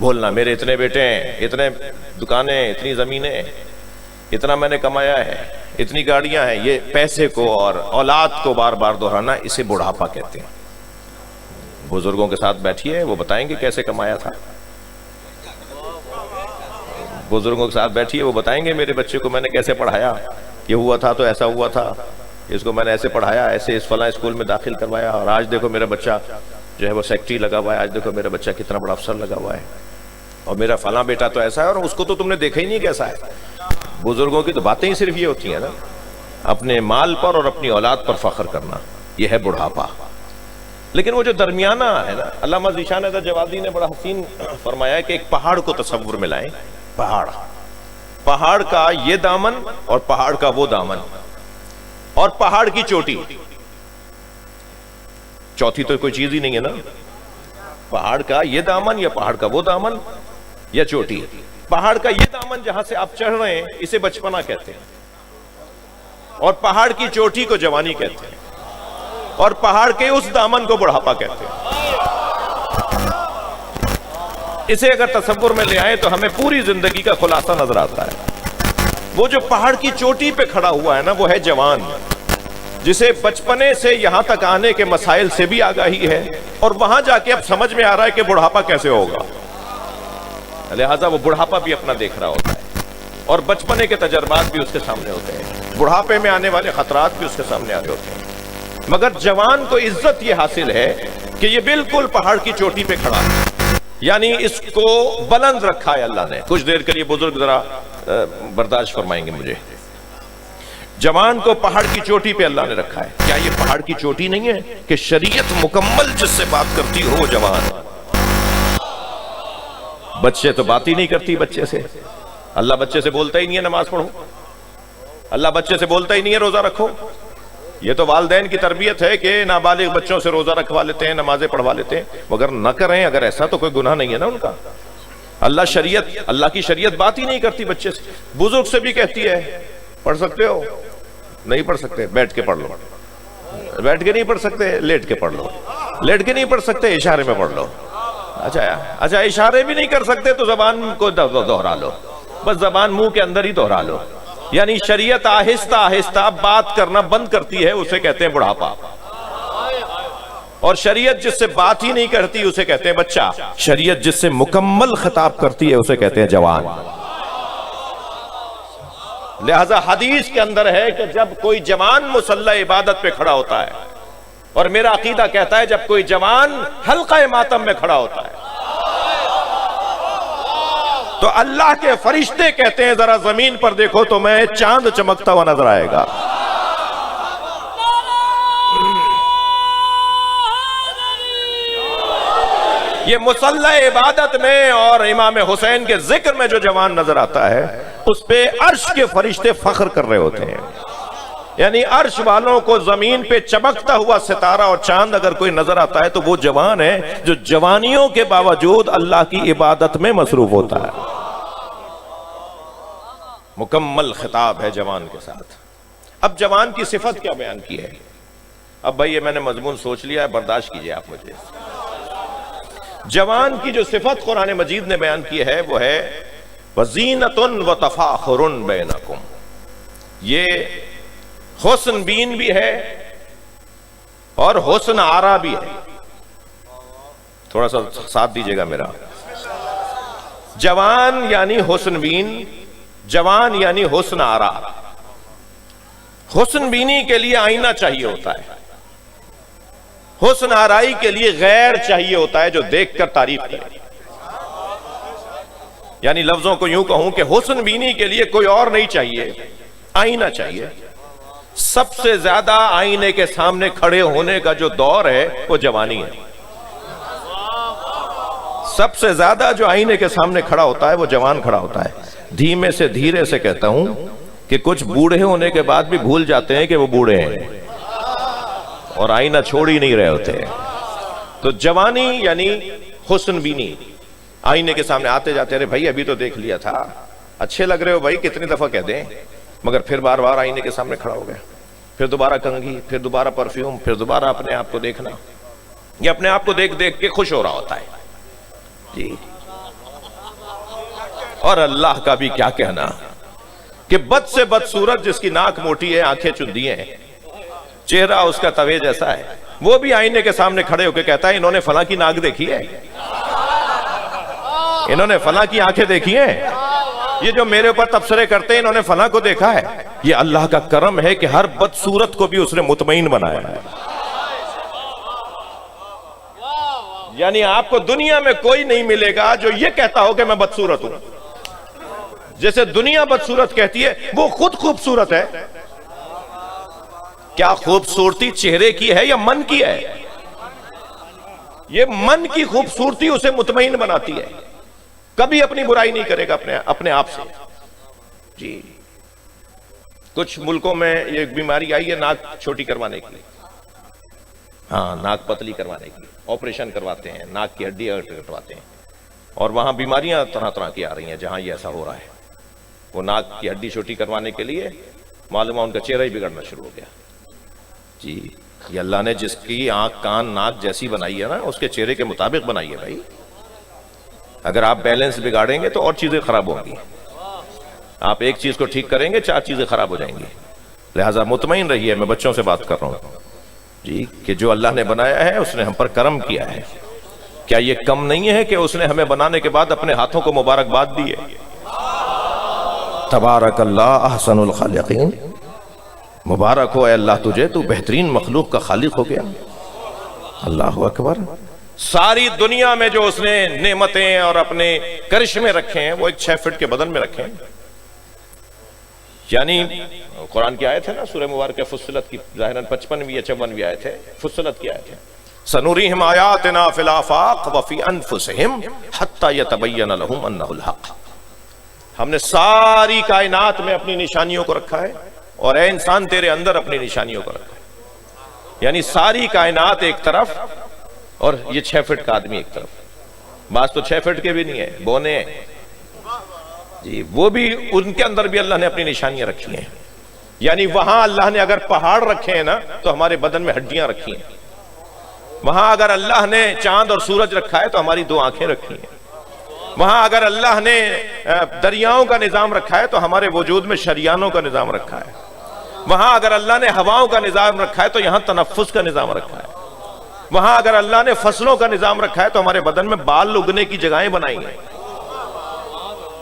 بولنا میرے اتنے بیٹے ہیں، اتنے دکانیں، اتنی زمینیں، اتنا میں نے کمایا ہے، اتنی گاڑیاں ہیں. یہ پیسے کو اور اولاد کو بار بار دہرانا، اسے بڑھاپا کہتے ہیں. بزرگوں کے ساتھ بیٹھیے، وہ بتائیں گے کیسے کمایا تھا. بزرگوں کے ساتھ بیٹھیے، وہ بتائیں گے میرے بچے کو میں نے کیسے پڑھایا، یہ ہوا تھا تو ایسا ہوا تھا، اس کو میں نے ایسے پڑھایا، ایسے اس فلاں اسکول میں داخل کروایا، اور آج دیکھو میرا بچہ جو ہے وہ سیکٹری لگا ہوا ہے، آج دیکھو میرا بچہ کتنا بڑا افسر لگا ہوا ہے، اور میرا فلاں بیٹا تو ایسا ہے، اور اس کو تو تم نے دیکھا ہی نہیں کیسا ہے. بزرگوں کی تو باتیں ہی صرف یہ ہوتی ہیں نا، اپنے مال پر اور اپنی اولاد پر فخر کرنا، یہ ہے بڑھاپا. لیکن وہ جو درمیانہ ہے نا، علامہ ذیشان حیدر جوادی نے بڑا حسین فرمایا ہے کہ ایک پہاڑ کو تصور میں لائیں. پہاڑ کا یہ دامن اور پہاڑ کا وہ دامن، اور پہاڑ کی چوٹی، چوتھی تو کوئی چیز ہی نہیں ہے نا. پہاڑ کا یہ دامن یا پہاڑ کا وہ دامن یا چوٹی. پہاڑ کا یہ دامن جہاں سے آپ چڑھ رہے ہیں اسے بچپنا کہتے ہیں، اور پہاڑ کی چوٹی کو جوانی کہتے ہیں، اور پہاڑ کے اس دامن کو بڑھاپا کہتے ہیں. اسے اگر تصور میں لے آئیں تو ہمیں پوری زندگی کا خلاصہ نظر آتا ہے. وہ جو پہاڑ کی چوٹی پہ کھڑا ہوا ہے نا، وہ ہے جوان، جسے بچپنے سے یہاں تک آنے کے مسائل سے بھی آگاہی ہے، اور وہاں جا کے اب سمجھ میں آ رہا ہے کہ بڑھاپا کیسے ہوگا. لہٰذا وہ بڑھاپا بھی اپنا دیکھ رہا ہوتا ہے، اور بچپنے کے تجربات بھی اس کے سامنے ہوتے ہیں، بڑھاپے میں آنے والے خطرات بھی اس کے سامنے آ رہے ہوتے ہیں. مگر جوان کو عزت یہ حاصل ہے کہ یہ بالکل پہاڑ کی چوٹی پہ کھڑا ہے، یعنی اس کو بلند رکھا ہے اللہ نے. کچھ دیر کے لیے بزرگ ذرا برداشت فرمائیں گے مجھے. جوان کو پہاڑ کی چوٹی پہ اللہ نے رکھا ہے. کیا یہ پہاڑ کی چوٹی نہیں ہے کہ شریعت مکمل جس سے بات کرتی ہو وہ جوان؟ بچے تو بات ہی نہیں کرتی بچے سے. اللہ بچے سے بولتا ہی نہیں ہے نماز پڑھو، اللہ بچے سے بولتا ہی نہیں ہے روزہ رکھو. یہ تو والدین کی تربیت ہے کہ نابالغ بچوں سے روزہ رکھوا لیتے ہیں، نمازیں پڑھوا لیتے ہیں، مگر نہ کریں. اگر ایسا تو کوئی گناہ نہیں ہے نا ان کا. اللہ کی شریعت بات ہی نہیں کرتی بچے سے. بزرگ سے بھی کہتی ہے پڑھ سکتے ہو، نہیں پڑھ سکتے بیٹھ کے پڑھ لو، بیٹھ کے نہیں پڑھ سکتے لیٹ کے پڑھ لو، لیٹ کے نہیں پڑھ سکتے اشارے میں پڑھ لو. اچھا اشارے بھی نہیں کر سکتے تو زبان کو دہرا لو، بس زبان منہ کے اندر ہی دہرا لو. یعنی شریعت آہستہ آہستہ بات کرنا بند کرتی ہے، اسے کہتے ہیں بڑھاپا. اور شریعت جس سے بات ہی نہیں کرتی اسے کہتے ہیں بچہ. شریعت جس سے مکمل خطاب کرتی ہے اسے کہتے ہیں جوان. لہذا حدیث کے اندر ہے کہ جب کوئی جوان مصلی عبادت پہ کھڑا ہوتا ہے، اور میرا عقیدہ کہتا ہے جب کوئی جوان حلقہ ماتم میں کھڑا ہوتا ہے، تو اللہ کے فرشتے کہتے ہیں ذرا زمین پر دیکھو تو میں چاند چمکتا ہوا نظر آئے گا. یہ مصلی عبادت میں اور امام حسین کے ذکر میں جو جوان نظر آتا ہے اس پہ عرش کے فرشتے فخر کر رہے ہوتے ہیں. یعنی عرش والوں کو زمین پہ چمکتا ہوا ستارہ اور چاند اگر کوئی نظر آتا ہے تو وہ جوان ہے جو جوانیوں کے باوجود اللہ کی عبادت میں مصروف ہوتا ہے. مکمل خطاب ہے جوان کے ساتھ. اب جوان کی صفت کیا بیان کی ہے؟ اب بھائی یہ میں نے مضمون سوچ لیا ہے، برداشت کیجئے آپ مجھے. جوان کی جو صفت قرآن مجید نے بیان کی ہے وہ ہے وَزِینَةٌ وَتَفَاخُرٌ بَيْنَكُمْ. یہ حسن بین بھی ہے اور حسن آرا بھی ہے. تھوڑا سا ساتھ دیجئے گا میرا. جوان یعنی حسن بین، جوان یعنی حسن آرا. حسن بینی کے لیے آئینہ چاہیے ہوتا ہے، حسن آرائی کے لیے غیر چاہیے ہوتا ہے جو دیکھ کر تعریف کرے. یعنی لفظوں کو یوں کہوں کہ حسن بینی کے لیے کوئی اور نہیں چاہیے، آئینہ چاہیے. سب سے زیادہ آئینے کے سامنے کھڑے ہونے کا جو دور ہے وہ جوانی ہے. سب سے زیادہ جو آئینے کے سامنے کھڑا ہوتا ہے وہ جوان کھڑا ہوتا ہے. دھیمے سے دھیرے سے کہتا ہوں کہ کچھ بوڑھے ہونے کے بعد بھی بھول جاتے ہیں کہ وہ بوڑھے ہیں اور آئینہ چھوڑ ہی نہیں رہے ہوتے. تو جوانی یعنی حسن بینی. آئینے کے سامنے آتے جاتے رہے بھائی ابھی تو دیکھ لیا تھا، اچھے لگ رہے ہو بھائی، کتنی دفعہ کہہ دیں، مگر پھر بار بار آئینے کے سامنے کھڑا ہو گیا، پھر دوبارہ کنگھی، پھر دوبارہ پرفیوم، پھر دوبارہ اپنے آپ کو دیکھنا. یہ اپنے آپ کو دیکھ دیکھ کے خوش ہو رہا ہوتا ہے. جی اور اللہ کا بھی کیا کہنا کہ بد سے بدصورت جس کی ناک موٹی ہے، آنکھیں چندی ہیں، چہرہ اس کا توے جیسا ہے، وہ بھی آئینے کے سامنے کھڑے ہو کے کہتا ہے انہوں نے فلاں کی ناک دیکھی ہے، انہوں نے فلاں کی آنکھیں دیکھی ہیں، یہ جو میرے اوپر تبصرے کرتے ہیں انہوں نے فلاں کو دیکھا ہے۔ یہ اللہ کا کرم ہے کہ ہر بدصورت کو بھی اس نے مطمئن بنایا ہے۔ یعنی آپ کو دنیا میں کوئی نہیں ملے گا جو یہ کہتا ہو کہ میں بدصورت ہوں۔ جیسے دنیا بدصورت کہتی ہے، وہ خود خوبصورت ہے۔ کیا خوبصورتی چہرے کی ہے یا من کی ہے؟ یہ من کی خوبصورتی اسے مطمئن بناتی ہے، کبھی اپنی برائی نہیں کرے گا اپنے آپ سے۔ جی کچھ ملکوں میں یہ بیماری آئی ہے ناک چھوٹی کروانے کے لیے، ہاں ناک پتلی کروانے کے لیے آپریشن کرواتے ہیں، ناک کی ہڈی کٹواتے ہیں، اور وہاں بیماریاں طرح طرح کی آ رہی ہیں جہاں یہ ایسا ہو رہا ہے۔ وہ ناک کی ہڈی چھوٹی کروانے کے لیے معلوم ہے ان کا چہرہ ہی بگڑنا شروع ہو گیا۔ جی یہ اللہ نے جس کی آنکھ کان ناک جیسی بنائی ہے نا، اس کے چہرے کے مطابق بنائی ہے بھائی۔ اگر آپ بیلنس بگاڑیں گے تو اور چیزیں خراب ہوں گی، آپ ایک چیز کو ٹھیک کریں گے 4 چیزیں خراب ہو جائیں گی۔ لہٰذا مطمئن رہیے، میں بچوں سے بات کر رہا ہوں جی، کہ جو اللہ نے بنایا ہے اس نے ہم پر کرم کیا ہے۔ کیا یہ کم نہیں ہے کہ اس نے ہمیں بنانے کے بعد اپنے ہاتھوں کو مبارکباد دی ہے؟ تبارک اللہ احسن الخالقین، مبارک ہو اے اللہ تجھے، تو بہترین مخلوق کا خالق ہو گیا۔ اللہ اکبر۔ ساری دنیا میں جو اس نے نعمتیں اور اپنے کرشمے رکھے ہیں وہ ایک 6 فٹ کے بدن میں رکھے ہیں۔ یعنی قرآن کی آیت ہے نا سورہ مبارکہ فصلت کی، ظاہراً 55ویں یا 54ویں آیت ہے، فصلت کی آیت ہے، سنوریہم آیاتنا فی الآفاق وفی انفسہم حتی یتبین لہم انہ الحق۔ ہم نے ساری کائنات میں اپنی نشانیوں کو رکھا ہے، اور اے انسان تیرے اندر اپنی نشانیوں کو رکھا ہے۔ یعنی ساری کائنات ایک طرف اور یہ 6 فٹ کا آدمی ایک طرف، بعض تو 6 فٹ کے بھی نہیں ہے، بونے ہیں جی، وہ بھی ان کے اندر بھی اللہ نے اپنی نشانیاں رکھی ہیں۔ یعنی وہاں اللہ نے اگر پہاڑ رکھے ہیں نا تو ہمارے بدن میں ہڈیاں رکھی ہیں، وہاں اگر اللہ نے چاند اور سورج رکھا ہے تو ہماری 2 آنکھیں رکھی ہیں، وہاں اگر اللہ نے دریاؤں کا نظام رکھا ہے تو ہمارے وجود میں شریانوں کا نظام رکھا ہے، وہاں اگر اللہ نے ہواؤں کا نظام رکھا ہے تو یہاں تنفس کا نظام رکھا ہے، وہاں اگر اللہ نے فصلوں کا نظام رکھا ہے تو ہمارے بدن میں بال اگنے کی جگہیں بنائی ہیں۔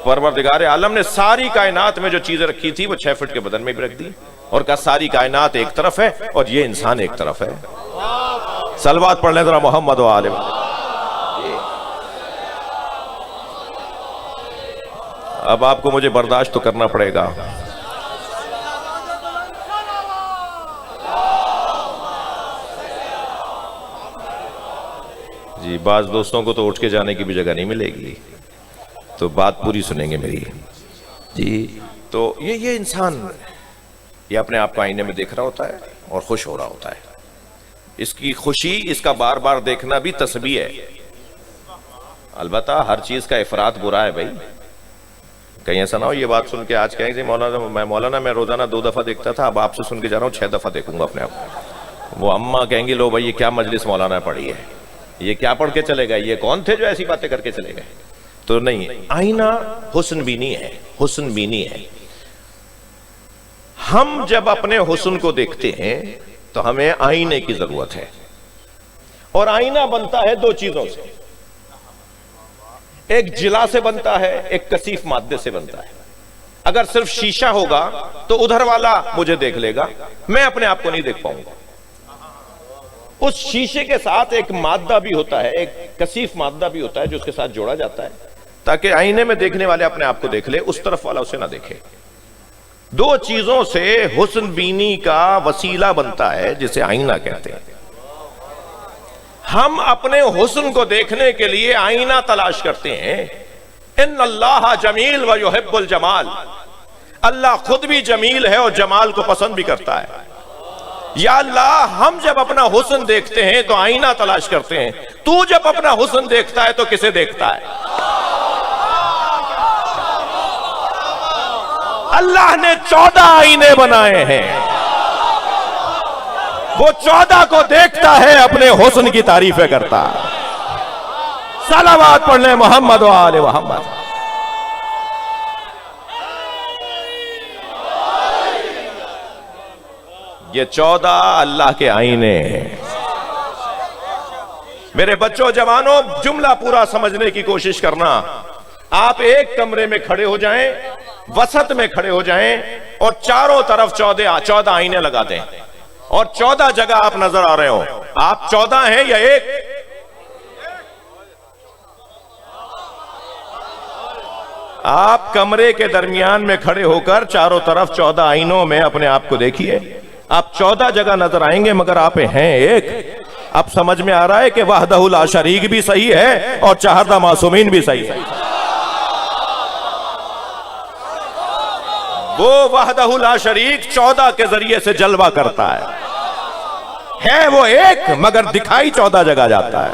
پروردگار عالم نے ساری کائنات میں جو چیزیں رکھی تھی وہ 6 فٹ کے بدن میں بھی رکھ دی، اور کہا ساری کائنات ایک طرف ہے اور یہ انسان ایک طرف ہے۔ صلوات پڑھ لیں ذرا محمد و آل محمد۔ اب آپ کو مجھے برداشت تو کرنا پڑے گا۔ جی بعض دوستوں کو تو اٹھ کے جانے کی بھی جگہ نہیں ملے گی، تو بات پوری سنیں گے میری جی۔ تو یہ انسان یہ اپنے آپ کو آئینے میں دیکھ رہا ہوتا ہے اور خوش ہو رہا ہوتا ہے۔ اس کی خوشی، اس کا بار بار دیکھنا بھی تسبیح ہے۔ البتہ ہر چیز کا افراط برا ہے بھائی، کہیں ایسا نہ ہو یہ بات سن کے آج کہیں کہ مولانا میں روزانہ 2 دفعہ دیکھتا تھا، اب آپ سے سن کے جا رہا ہوں 6 دفعہ دیکھوں گا اپنے آپ کو۔ وہ اماں کہیں گی لو بھائی یہ کیا مجلس مولانا پڑھی ہے، یہ کیا پڑھ کے چلے گئے، یہ کون تھے جو ایسی باتیں کر کے چلے گئے؟ تو نہیں، آئینہ حسن بینی ہے، حسن بینی ہے۔ ہم جب اپنے حسن کو دیکھتے ہیں تو ہمیں آئینے کی ضرورت ہے، اور آئینہ بنتا ہے 2 چیزوں سے، ایک جلا سے بنتا ہے، ایک کثیف مادے سے بنتا ہے۔ اگر صرف شیشہ ہوگا تو ادھر والا مجھے دیکھ لے گا، میں اپنے آپ کو نہیں دیکھ پاؤں گا۔ اس شیشے کے ساتھ ایک مادہ بھی ہوتا ہے، ایک کثیف مادہ بھی ہوتا ہے جو اس کے ساتھ جوڑا جاتا ہے تاکہ آئینے میں دیکھنے والے اپنے آپ کو دیکھ لے، اس طرف والا اسے نہ دیکھے۔ 2 چیزوں سے حسن بینی کا وسیلہ بنتا ہے جسے آئینہ کہتے ہیں۔ ہم اپنے حسن کو دیکھنے کے لیے آئینہ تلاش کرتے ہیں۔ ان اللہ جمیل و یحب الجمال، اللہ خود بھی جمیل ہے اور جمال کو پسند بھی کرتا ہے۔ یا اللہ ہم جب اپنا حسن دیکھتے ہیں تو آئینہ تلاش کرتے ہیں، تو جب اپنا حسن دیکھتا ہے تو کسے دیکھتا ہے؟ اللہ نے 14 آئینے بنائے ہیں، وہ 14 کو دیکھتا ہے، اپنے حسن کی تعریفیں کرتا ہے۔ صلوات پڑھ لیں محمد و آل محمد۔ یہ 14 اللہ کے آئینے ہیں۔ میرے بچوں جوانوں، جملہ پورا سمجھنے کی کوشش کرنا۔ آپ ایک کمرے میں کھڑے ہو جائیں، وسط میں کھڑے ہو جائیں اور چاروں طرف 14 آئینے لگا دیں اور 14 جگہ آپ نظر آ رہے ہو۔ آپ 14 ہیں یا ایک؟ آپ کمرے کے درمیان میں کھڑے ہو کر چاروں طرف 14 آئینوں میں اپنے آپ کو دیکھیے۔ آپ 14 جگہ نظر آئیں گے مگر آپ ہیں ایک۔ اب سمجھ میں آ رہا ہے کہ وحدہ لا شریک بھی صحیح ہے اور چہردہ معصومین بھی صحیح ہے۔ وہ وحدہ لا شریک 14 کے ذریعے سے جلوہ کرتا ہے وہ ایک مگر دکھائی 14 جگہ جاتا ہے۔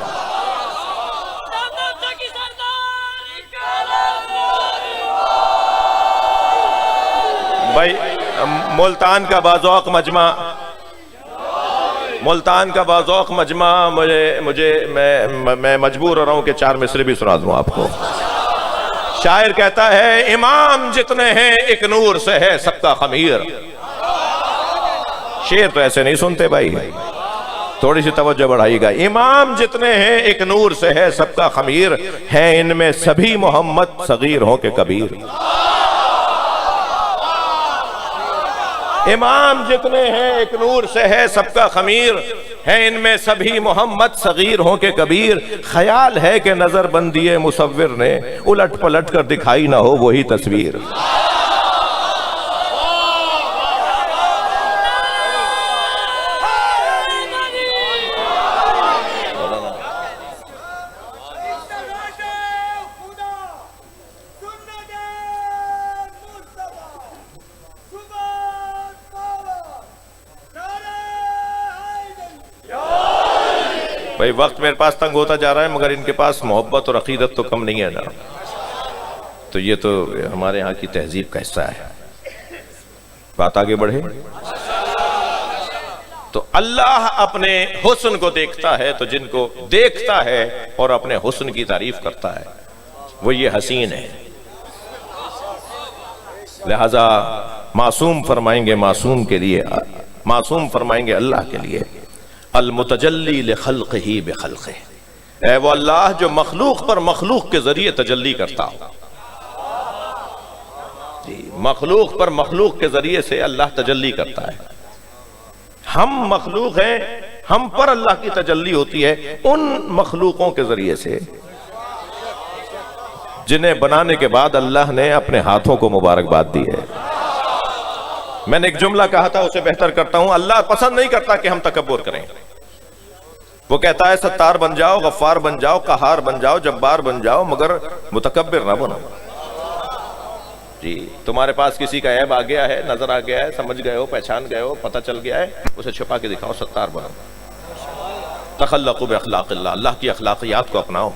بھائی ملتان کا باذوق مجمع میں مجبور ہو رہا ہوں کہ 4 مصرے بھی سنا دوں آپ کو۔ شاعر کہتا ہے امام جتنے ہیں ایک نور سے ہے سب کا خمیر۔ شعر تو ایسے نہیں سنتے بھائی، تھوڑی سی توجہ بڑھائی گا۔ امام جتنے ہیں ایک نور سے ہے سب کا خمیر، ہیں ان میں سبھی محمد صغیر ہوں کہ کبیر۔ امام جتنے ہیں ایک نور سے ہے سب کا خمیر، ہیں ان میں سبھی محمد صغیر ہوں کہ کبیر۔ خیال ہے کہ نظر بندی مصور نے الٹ پلٹ کر دکھائی نہ ہو وہی تصویر۔ بھائی وقت میرے پاس تنگ ہوتا جا رہا ہے مگر ان کے پاس محبت اور عقیدت تو کم نہیں ہے نا، تو یہ تو ہمارے ہاں کی تہذیب کا حصہ ہے۔ بات آگے بڑھے تو اللہ اپنے حسن کو دیکھتا ہے، تو جن کو دیکھتا ہے اور اپنے حسن کی تعریف کرتا ہے وہ یہ حسین ہے۔ لہذا معصوم فرمائیں گے معصوم کے لیے، معصوم فرمائیں گے اللہ کے لیے المتجلی لخلقہ بخلقہ، اے وہ اللہ جو مخلوق پر مخلوق کے ذریعے تجلی کرتا ہو۔ مخلوق پر مخلوق کے ذریعے سے اللہ تجلی کرتا ہے۔ ہم مخلوق ہیں، ہم پر اللہ کی تجلی ہوتی ہے ان مخلوقوں کے ذریعے سے جنہیں بنانے کے بعد اللہ نے اپنے ہاتھوں کو مبارکباد دی ہے۔ میں نے ایک جملہ کہا تھا، اسے بہتر کرتا ہوں۔ اللہ پسند نہیں کرتا کہ ہم تکبر کریں، وہ کہتا ہے ستار بن جاؤ، غفار بن جاؤ، قہار بن جاؤ، جبار بن جاؤ، مگر متکبر نہ بنو۔ جی تمہارے پاس کسی کا عیب آ گیا ہے، نظر آ گیا ہے، سمجھ گئے ہو، پہچان گئے ہو، پتہ چل گیا ہے، اسے چھپا کے دکھاؤ، ستار بنو۔ تخلقوا باخلاق اللہ، اللہ کی اخلاقیات کو اپناؤ۔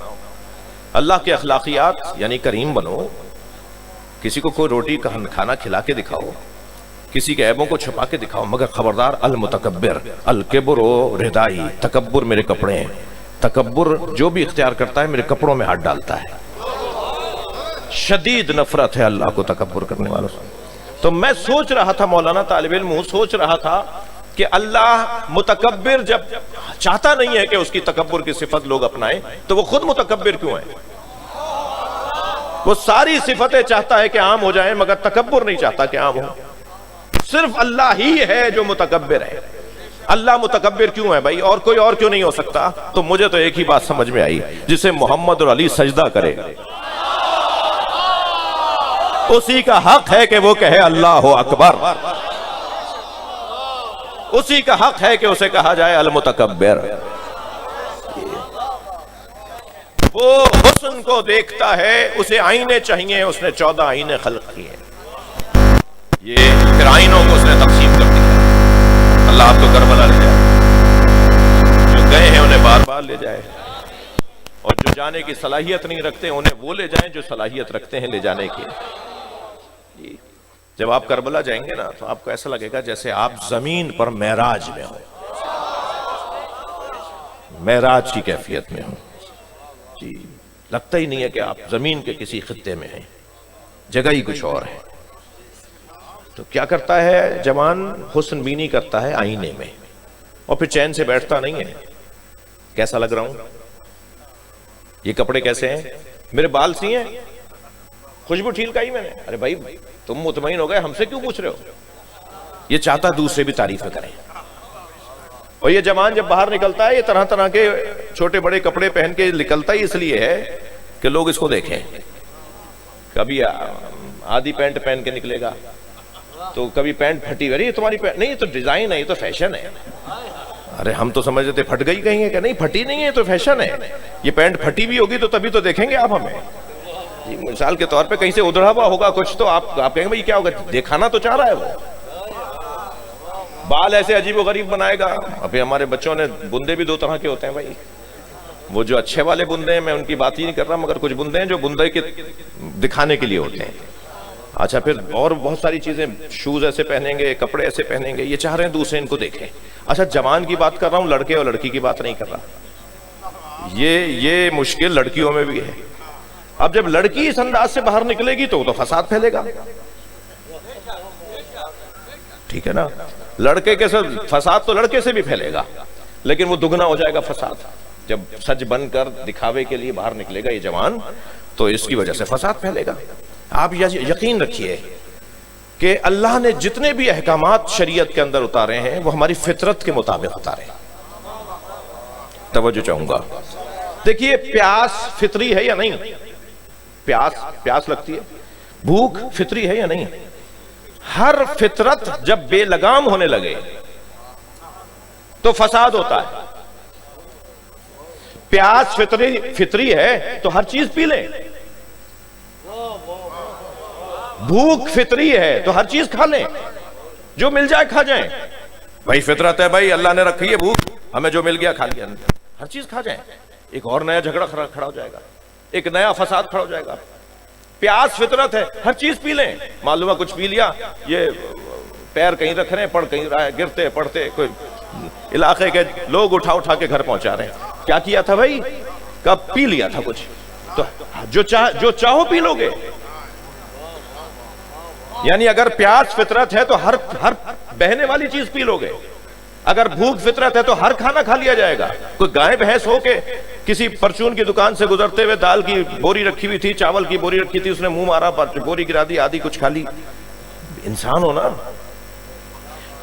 اللہ کے اخلاقیات یعنی کریم بنو، کسی کو کوئی روٹی کھانا کھلا کے دکھاؤ، کسی کے عیبوں کو چھپا کے دکھاؤ، مگر خبردار المتکبر الکبر و ردائی، تکبر میرے کپڑے ہیں، تکبر جو بھی اختیار کرتا ہے میرے کپڑوں میں ہاتھ ڈالتا ہے۔ شدید نفرت ہے اللہ کو تکبر کرنے والوں سے۔ تو میں سوچ رہا تھا، مولانا طالب علم ہوں، سوچ رہا تھا کہ اللہ متکبر جب چاہتا نہیں ہے کہ اس کی تکبر کی صفت لوگ اپنائیں تو وہ خود متکبر کیوں ہے؟ وہ ساری صفتیں چاہتا ہے کہ عام ہو جائیں مگر تکبر نہیں چاہتا کہ عام ہو۔ صرف اللہ ہی ہے جو متکبر ہے۔ اللہ متکبر کیوں ہے بھائی؟ اور کوئی اور کیوں نہیں ہو سکتا؟ تو مجھے تو ایک ہی بات سمجھ میں آئی، جسے محمد اور علی سجدہ کرے اسی کا حق ہے کہ وہ کہے اللہ اکبر، اسی کا حق ہے کہ اسے کہا جائے المتکبر۔ وہ حسن کو دیکھتا ہے، اسے آئینے چاہیے، اس نے 14 آئینے خلق کیے، یہ پھر آئینوں کو اس نے تقسیم کر دیا۔ اللہ آپ کو کربلا لے جائے، جو گئے ہیں انہیں بار بار لے جائے، اور جو جانے کی صلاحیت نہیں رکھتے انہیں وہ لے جائیں جو صلاحیت رکھتے ہیں لے جانے کی۔ جب آپ کربلا جائیں گے نا تو آپ کو ایسا لگے گا جیسے آپ زمین پر معراج میں ہو، معراج کی کیفیت میں ہو۔ جی لگتا ہی نہیں ہے کہ آپ زمین کے کسی خطے میں ہیں، جگہ ہی کچھ اور ہے۔ تو کیا کرتا ہے جوان؟ حسن بینی کرتا ہے آئینے میں، اور پھر چین سے بیٹھتا نہیں ہے، کیسا لگ رہا ہوں، یہ کپڑے کیسے ہیں، میرے بال سی ہیں، خوشبو ٹھیلکائی میں نے، ارے بھائی تم مطمئن ہو گئے، ہم سے کیوں پوچھ رہے ہو؟ یہ چاہتا دوسرے بھی تعریفیں کریں۔ اور یہ جوان جب باہر نکلتا ہے یہ طرح طرح کے چھوٹے بڑے کپڑے پہن کے نکلتا ہی اس لیے ہے کہ لوگ اس کو دیکھیں۔ کبھی آدھی پینٹ پہن کے نکلے گا، تو کبھی پینٹ پھٹی ہوئی، یہ تمہاری پینٹ نہیں، یہ تو ڈیزائن ہے، یہ تو فیشن ہے۔ ارے ہم تو سمجھتے تھے پھٹ گئی کہیں ہے، کہ نہیں پھٹی نہیں ہے، یہ تو فیشن ہے۔ یہ پینٹ پھٹی بھی ہوگی تو تبھی تو دیکھیں گے آپ ہمیں، مثال کے طور پہ کہیں سے ادھڑا ہوا ہوگا کچھ تو آپ کہیں گے بھائی کیا ہوگا، دکھانا تو چاہ رہا ہے وہ۔ بال ایسے عجیب و غریب بنائے گا۔ ابھی ہمارے بچوں نے بندے بھی دو طرح کے ہوتے ہیں بھائی، وہ جو اچھے والے بندے ہیں میں ان کی بات ہی نہیں کر رہا، مگر کچھ بندے ہیں جو بندے کے دکھانے کے لیے ہوتے ہیں۔ اچھا پھر اور بہت ساری چیزیں، شوز ایسے پہنیں گے، کپڑے ایسے پہنیں گے، یہ چاہ رہے ہیں دوسرے ان کو دیکھیں۔ اچھا جوان کی بات کر رہا ہوں، لڑکے اور لڑکی کی بات نہیں کر رہا۔ یہ مشکل لڑکیوں میں بھی ہے۔ اب جب لڑکی اس انداز سے باہر نکلے گی تو وہ تو فساد پھیلے گا، ٹھیک ہے نا؟ لڑکے کے ساتھ فساد تو لڑکے سے بھی پھیلے گا، لیکن وہ دگنا ہو جائے گا فساد۔ جب سج بن کر دکھاوے کے لیے باہر نکلے گا یہ جوان تو اس کی وجہ سے فساد پھیلے گا۔ آپ یقین رکھیے کہ اللہ نے جتنے بھی احکامات شریعت کے اندر اتارے ہیں وہ ہماری فطرت کے مطابق اتارے ہیں۔ توجہ چاہوں گا، دیکھیے پیاس فطری ہے یا نہیں؟ پیاس لگتی ہے، بھوک فطری ہے یا نہیں؟ ہر فطرت جب بے لگام ہونے لگے تو فساد ہوتا ہے۔ پیاس فطری ہے تو ہر چیز پی لیں، بھوک فطری ہے تو ہر چیز کھا لیں، جو مل جائے کھا جائیں۔ بھائی فطرت ہے بھائی، اللہ نے رکھی ہے بھوک، ہمیں جو مل گیا کھا لیا، ہر چیز کھا جائیں۔ ایک اور نیا جھگڑا کھڑا ہو جائے گا، ایک نیا فساد کھڑا ہو جائے گا۔ پیاس فطرت ہے، ہر چیز پی لیں، معلوم ہے کچھ پی لیا، یہ پیر کہیں رکھ رہے ہیں، پڑ کہیں رہا ہے، گرتے پڑتے، کوئی علاقے کے لوگ اٹھا کے گھر پہنچا رہے ہیں۔ کیا کیا تھا بھائی؟ کب پی لیا تھا کچھ، تو جو چاہو پی لو گے۔ یعنی اگر پیاس فطرت ہے تو ہر بہنے والی چیز پی لو گے، اگر بھوک فطرت ہے تو ہر کھانا کھا لیا جائے گا۔ کوئی گائے بھینس ہو کے کسی پرچون کی دکان سے گزرتے ہوئے دال کی بوری رکھی ہوئی تھی، چاول کی بوری رکھی تھی، اس نے منہ مارا، بوری گرا دی، آدھی کچھ کھا لی، انسان ہو نا۔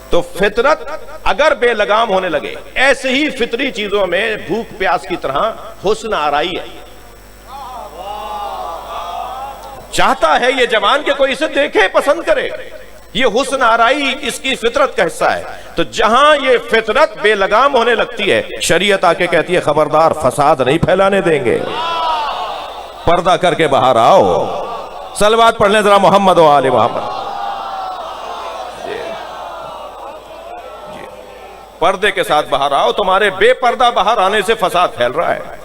تو فطرت اگر بے لگام ہونے لگے، ایسے ہی فطری چیزوں میں بھوک پیاس کی طرح حسن آرائی ہے۔ چاہتا ہے یہ جوان کہ کوئی اسے دیکھے، پسند کرے، یہ حسن آرائی اس کی فطرت کا حصہ ہے۔ تو جہاں یہ فطرت بے لگام ہونے لگتی ہے، شریعت آ کے کہتی ہے خبردار، فساد نہیں پھیلانے دیں گے، پردہ کر کے باہر آؤ۔ صلوات پڑھ لیں ذرا محمد و آل محمد۔ پردے کے ساتھ باہر آؤ، تمہارے بے پردہ باہر آنے سے فساد پھیل رہا ہے۔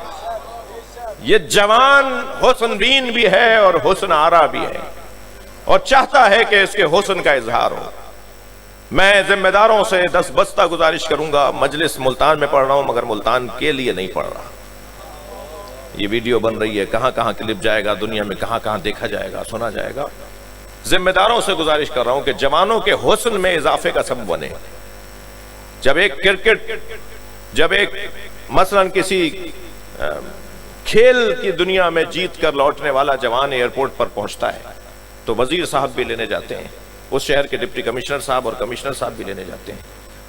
یہ جوان حسن بین بھی ہے اور حسن آرا بھی ہے، اور چاہتا ہے کہ اس کے حسن کا اظہار ہو۔ میں ذمہ داروں سے دست بستہ گزارش کروں گا، مجلس ملتان میں پڑھ رہا ہوں مگر ملتان کے لیے نہیں پڑھ رہا۔ یہ ویڈیو بن رہی ہے، کہاں کہاں کلپ جائے گا، دنیا میں کہاں کہاں دیکھا جائے گا، سنا جائے گا۔ ذمہ داروں سے گزارش کر رہا ہوں کہ جوانوں کے حسن میں اضافے کا سبب بنے۔ جب ایک مثلاً کسی کھیل کی دنیا میں جیت کر لوٹنے والا جوان ایئرپورٹ پر پہنچتا ہے تو وزیر صاحب بھی لینے جاتے ہیں، اس شہر کے ڈپٹی کمشنر صاحب اور کمشنر صاحب بھی لینے جاتے ہیں۔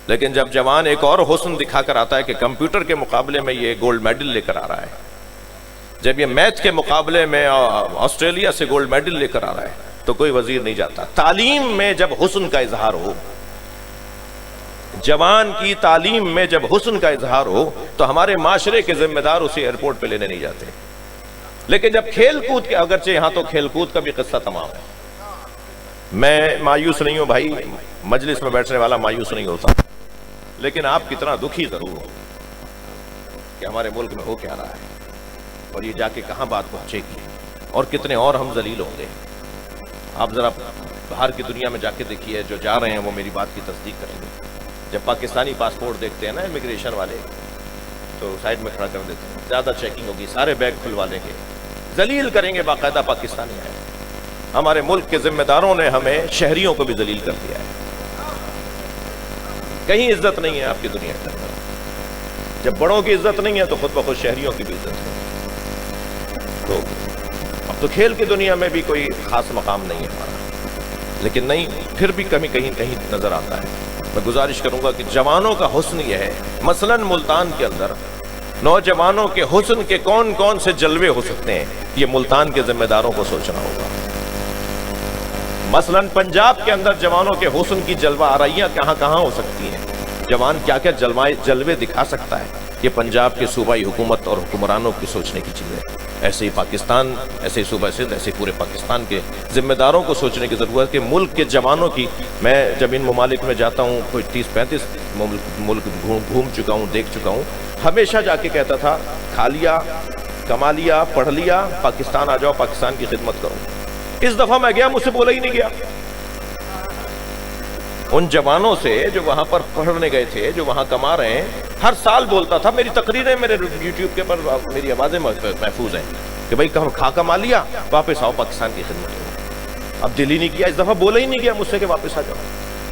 لیکن جب جوان ایک اور حسن دکھا کر آتا ہے کہ کمپیوٹر کے مقابلے میں یہ گولڈ میڈل لے کر آ رہا ہے، جب یہ میتھ کے مقابلے میں آسٹریلیا سے گولڈ میڈل لے کر آ رہا ہے، تو کوئی وزیر نہیں جاتا۔ تعلیم میں جب حسن کا اظہار ہو، جوان کی تعلیم میں جب حسن کا اظہار ہو، تو ہمارے معاشرے کے ذمہ دار اسے ایئرپورٹ پہ لینے نہیں جاتے۔ لیکن جب کھیل کود کے، اگرچہ یہاں تو کھیل کود کا بھی قصہ تمام ہے، میں مایوس نہیں ہوں بھائی، مجلس میں بیٹھنے والا مایوس نہیں ہوتا، لیکن آپ کتنا دکھی ضرور ہو کہ ہمارے ملک میں ہو کیا رہا ہے، اور یہ جا کے کہاں بات پہنچے گی، اور کتنے اور ہم ذلیل ہوں گے۔ آپ ذرا باہر کی دنیا میں جا کے دیکھیے، جو جا رہے ہیں وہ میری بات کی تصدیق کریں گے۔ جب پاکستانی پاسپورٹ دیکھتے ہیں نا امیگریشن والے، تو سائڈ میں کھڑا کر دیتے ہیں، زیادہ چیکنگ ہوگی، سارے بیگ کھلوا لیں گے، ذلیل کریں گے، باقاعدہ پاکستانی آئے۔ ہمارے ملک کے ذمہ داروں نے ہمیں شہریوں کو بھی ذلیل کر دیا ہے. کہیں عزت نہیں ہے آپ کی دنیا کے اندر. جب بڑوں کی عزت نہیں ہے تو خود بخود شہریوں کی بھی عزت ہے. تو اب تو کھیل کی دنیا میں بھی کوئی خاص مقام نہیں ہے ہمارا، لیکن نہیں، پھر بھی کمی کہیں نظر آتا ہے. میں گزارش کروں گا کہ جوانوں کا حسن یہ ہے، مثلاً ملتان کے اندر نوجوانوں کے حسن کے کون کون سے جلوے ہو سکتے ہیں، یہ ملتان کے ذمہ داروں کو سوچنا ہوگا. مثلاً پنجاب کے اندر جوانوں کے حسن کی جلوہ آرائیاں کہاں کہاں ہو سکتی ہیں، جوان کیا کیا جلوے دکھا سکتا ہے، یہ پنجاب کے صوبائی حکومت اور حکمرانوں کی سوچنے کی چیز ہے. ایسے ہی پاکستان، ایسے ہی صوبہ سندھ، ایسے پورے پاکستان کے ذمہ داروں کو سوچنے کی ضرورت ہے کہ ملک کے جوانوں کی. میں جب ان ممالک میں جاتا ہوں، کوئی 30-35 ملک گھوم چکا ہوں، دیکھ چکا ہوں، ہمیشہ جا کے کہتا تھا کھا لیا، کما لیا، پڑھ لیا، پاکستان آ جاؤ، پاکستان کی خدمت کرو. اس دفعہ میں گیا، مجھ سے بولا ہی نہیں گیا. ان جوانوں سے جو وہاں پر پڑھنے گئے تھے، جو وہاں کما رہے ہیں، ہر سال بولتا تھا. میری تقریریں میرے یوٹیوب کے پر میری آوازیں محفوظ ہیں کہ بھائی کھا کما لیا، واپس آؤ، پاکستان کی خدمت کرو. اب دل ہی نہیں کیا، اس دفعہ بولا ہی نہیں گیا مجھ سے کہ واپس آ جاؤ.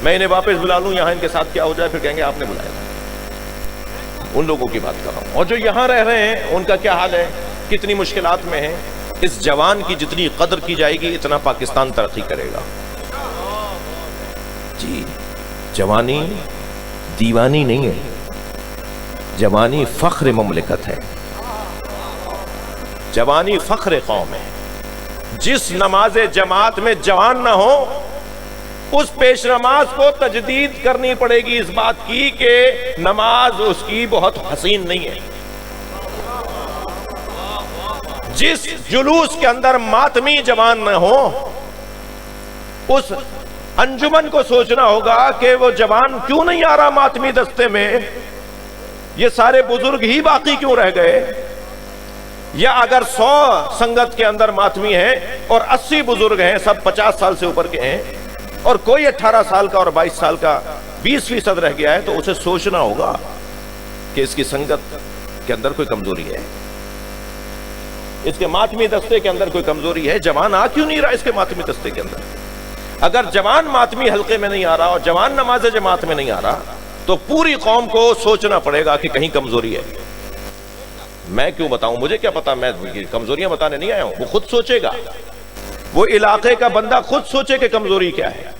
میں انہیں واپس بلا لوں، یہاں ان کے ساتھ کیا ہو جائے، پھر کہیں گے آپ نے بلایا. ان لوگوں کی بات کر رہا ہوں. اور جو یہاں رہ رہے ہیں ان کا کیا حال ہے، کتنی مشکلات میں ہیں. اس جوان کی جتنی قدر کی جائے گی اتنا پاکستان ترقی کرے گا. جی، جوانی دیوانی نہیں ہے، جوانی فخر مملکت ہے، جوانی فخر قوم ہے. جس نماز جماعت میں جوان نہ ہو، اس پیش نماز کو تجدید کرنی پڑے گی اس بات کی کہ نماز اس کی بہت حسین نہیں ہے. جس جلوس کے اندر ماتمی جوان نہ ہو، اس انجمن کو سوچنا ہوگا کہ وہ جوان کیوں نہیں آ رہا ماتمی دستے میں، یہ سارے بزرگ ہی باقی کیوں رہ گئے. یا اگر 100 سنگت کے اندر ماتمی ہیں اور 80 بزرگ ہیں، سب 50 سال سے اوپر کے ہیں، اور کوئی 18 سال کا اور 22 سال کا 20% رہ گیا ہے، تو اسے سوچنا ہوگا کہ اس کی سنگت کے اندر کوئی کمزوری ہے، اس کے ماتمی دستے کے اندر کوئی کمزوری ہے. جوان آ کیوں نہیں رہا اس کے ماتمی دستے کے اندر؟ اگر جوان ماتمی حلقے میں نہیں آ رہا اور جوان نماز جماعت میں نہیں آ رہا تو پوری قوم کو سوچنا پڑے گا کہ کہیں کمزوری ہے. میں کیوں بتاؤں، مجھے کیا پتا، میں کمزوریاں بتانے نہیں آیا ہوں. وہ خود سوچے گا، وہ علاقے کا بندہ خود سوچے کہ کمزوری کیا ہے.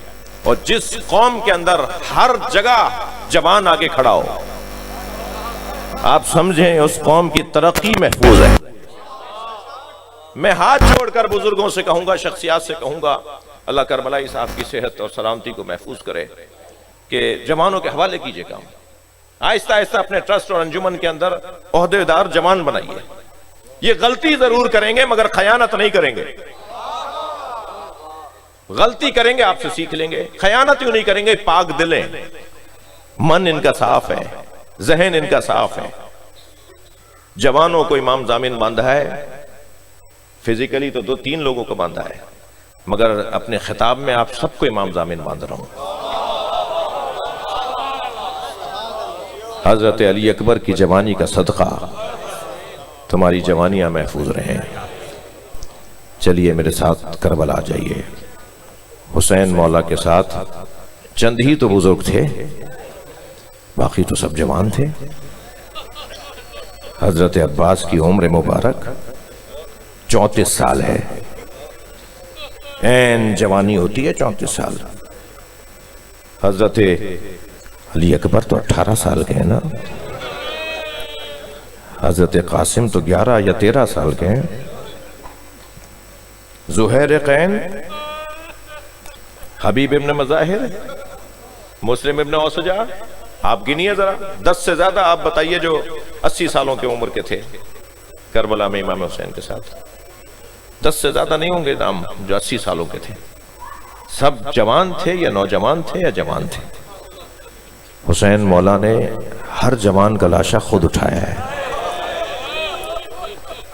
اور جس قوم کے اندر ہر جگہ جوان آگے کھڑا ہو، آپ سمجھیں اس قوم کی ترقی محفوظ ہے. میں ہاتھ جوڑ کر بزرگوں سے کہوں گا، شخصیات سے کہوں گا، اللہ کربلائی صاحب کی صحت اور سلامتی کو محفوظ کرے، کہ جوانوں کے حوالے کیجئے کام. آہستہ آہستہ اپنے ٹرسٹ اور انجمن کے اندر عہدیدار جوان بنائیے. یہ غلطی ضرور کریں گے مگر خیانت نہیں کریں گے. غلطی کریں گے آپ سے سیکھ لیں گے، خیانت یوں نہیں کریں گے. پاک دل ہیں، من ان کا صاف ہے، ذہن ان کا صاف ہے. جوانوں کو امام ضامن باندھا ہے، فزیکلی تو 2-3 لوگوں کو باندھا ہے، مگر اپنے خطاب میں آپ سب کو امام ضامن باندھ رہا ہوں. حضرت علی اکبر کی جوانی کا صدقہ تمہاری جوانیاں محفوظ رہیں. چلیے میرے ساتھ کربلا جائیے. حسین مولا کے ساتھ چند ہی تو بزرگ تھے، باقی تو سب جوان تھے. حضرت عباس کی عمر مبارک 34 سال ہے، این جوانی ہوتی ہے 34 سال. حضرت علی اکبر تو 18 سال کے ہیں نا، حضرت قاسم تو 11 یا 13 سال کے ہیں. زہیر قین، حبیب ابن مظاہر، مسلم ابن اوسجا، آپ گنیے ذرا 10 سے زیادہ آپ بتائیے جو 80 سالوں کے عمر کے تھے کربلا میں امام حسین کے ساتھ. 10 سے زیادہ نہیں ہوں گے نام جو 80 سالوں کے تھے. سب جوان تھے یا نوجوان تھے یا جوان تھے. حسین مولا نے ہر جوان کا لاشا خود اٹھایا ہے.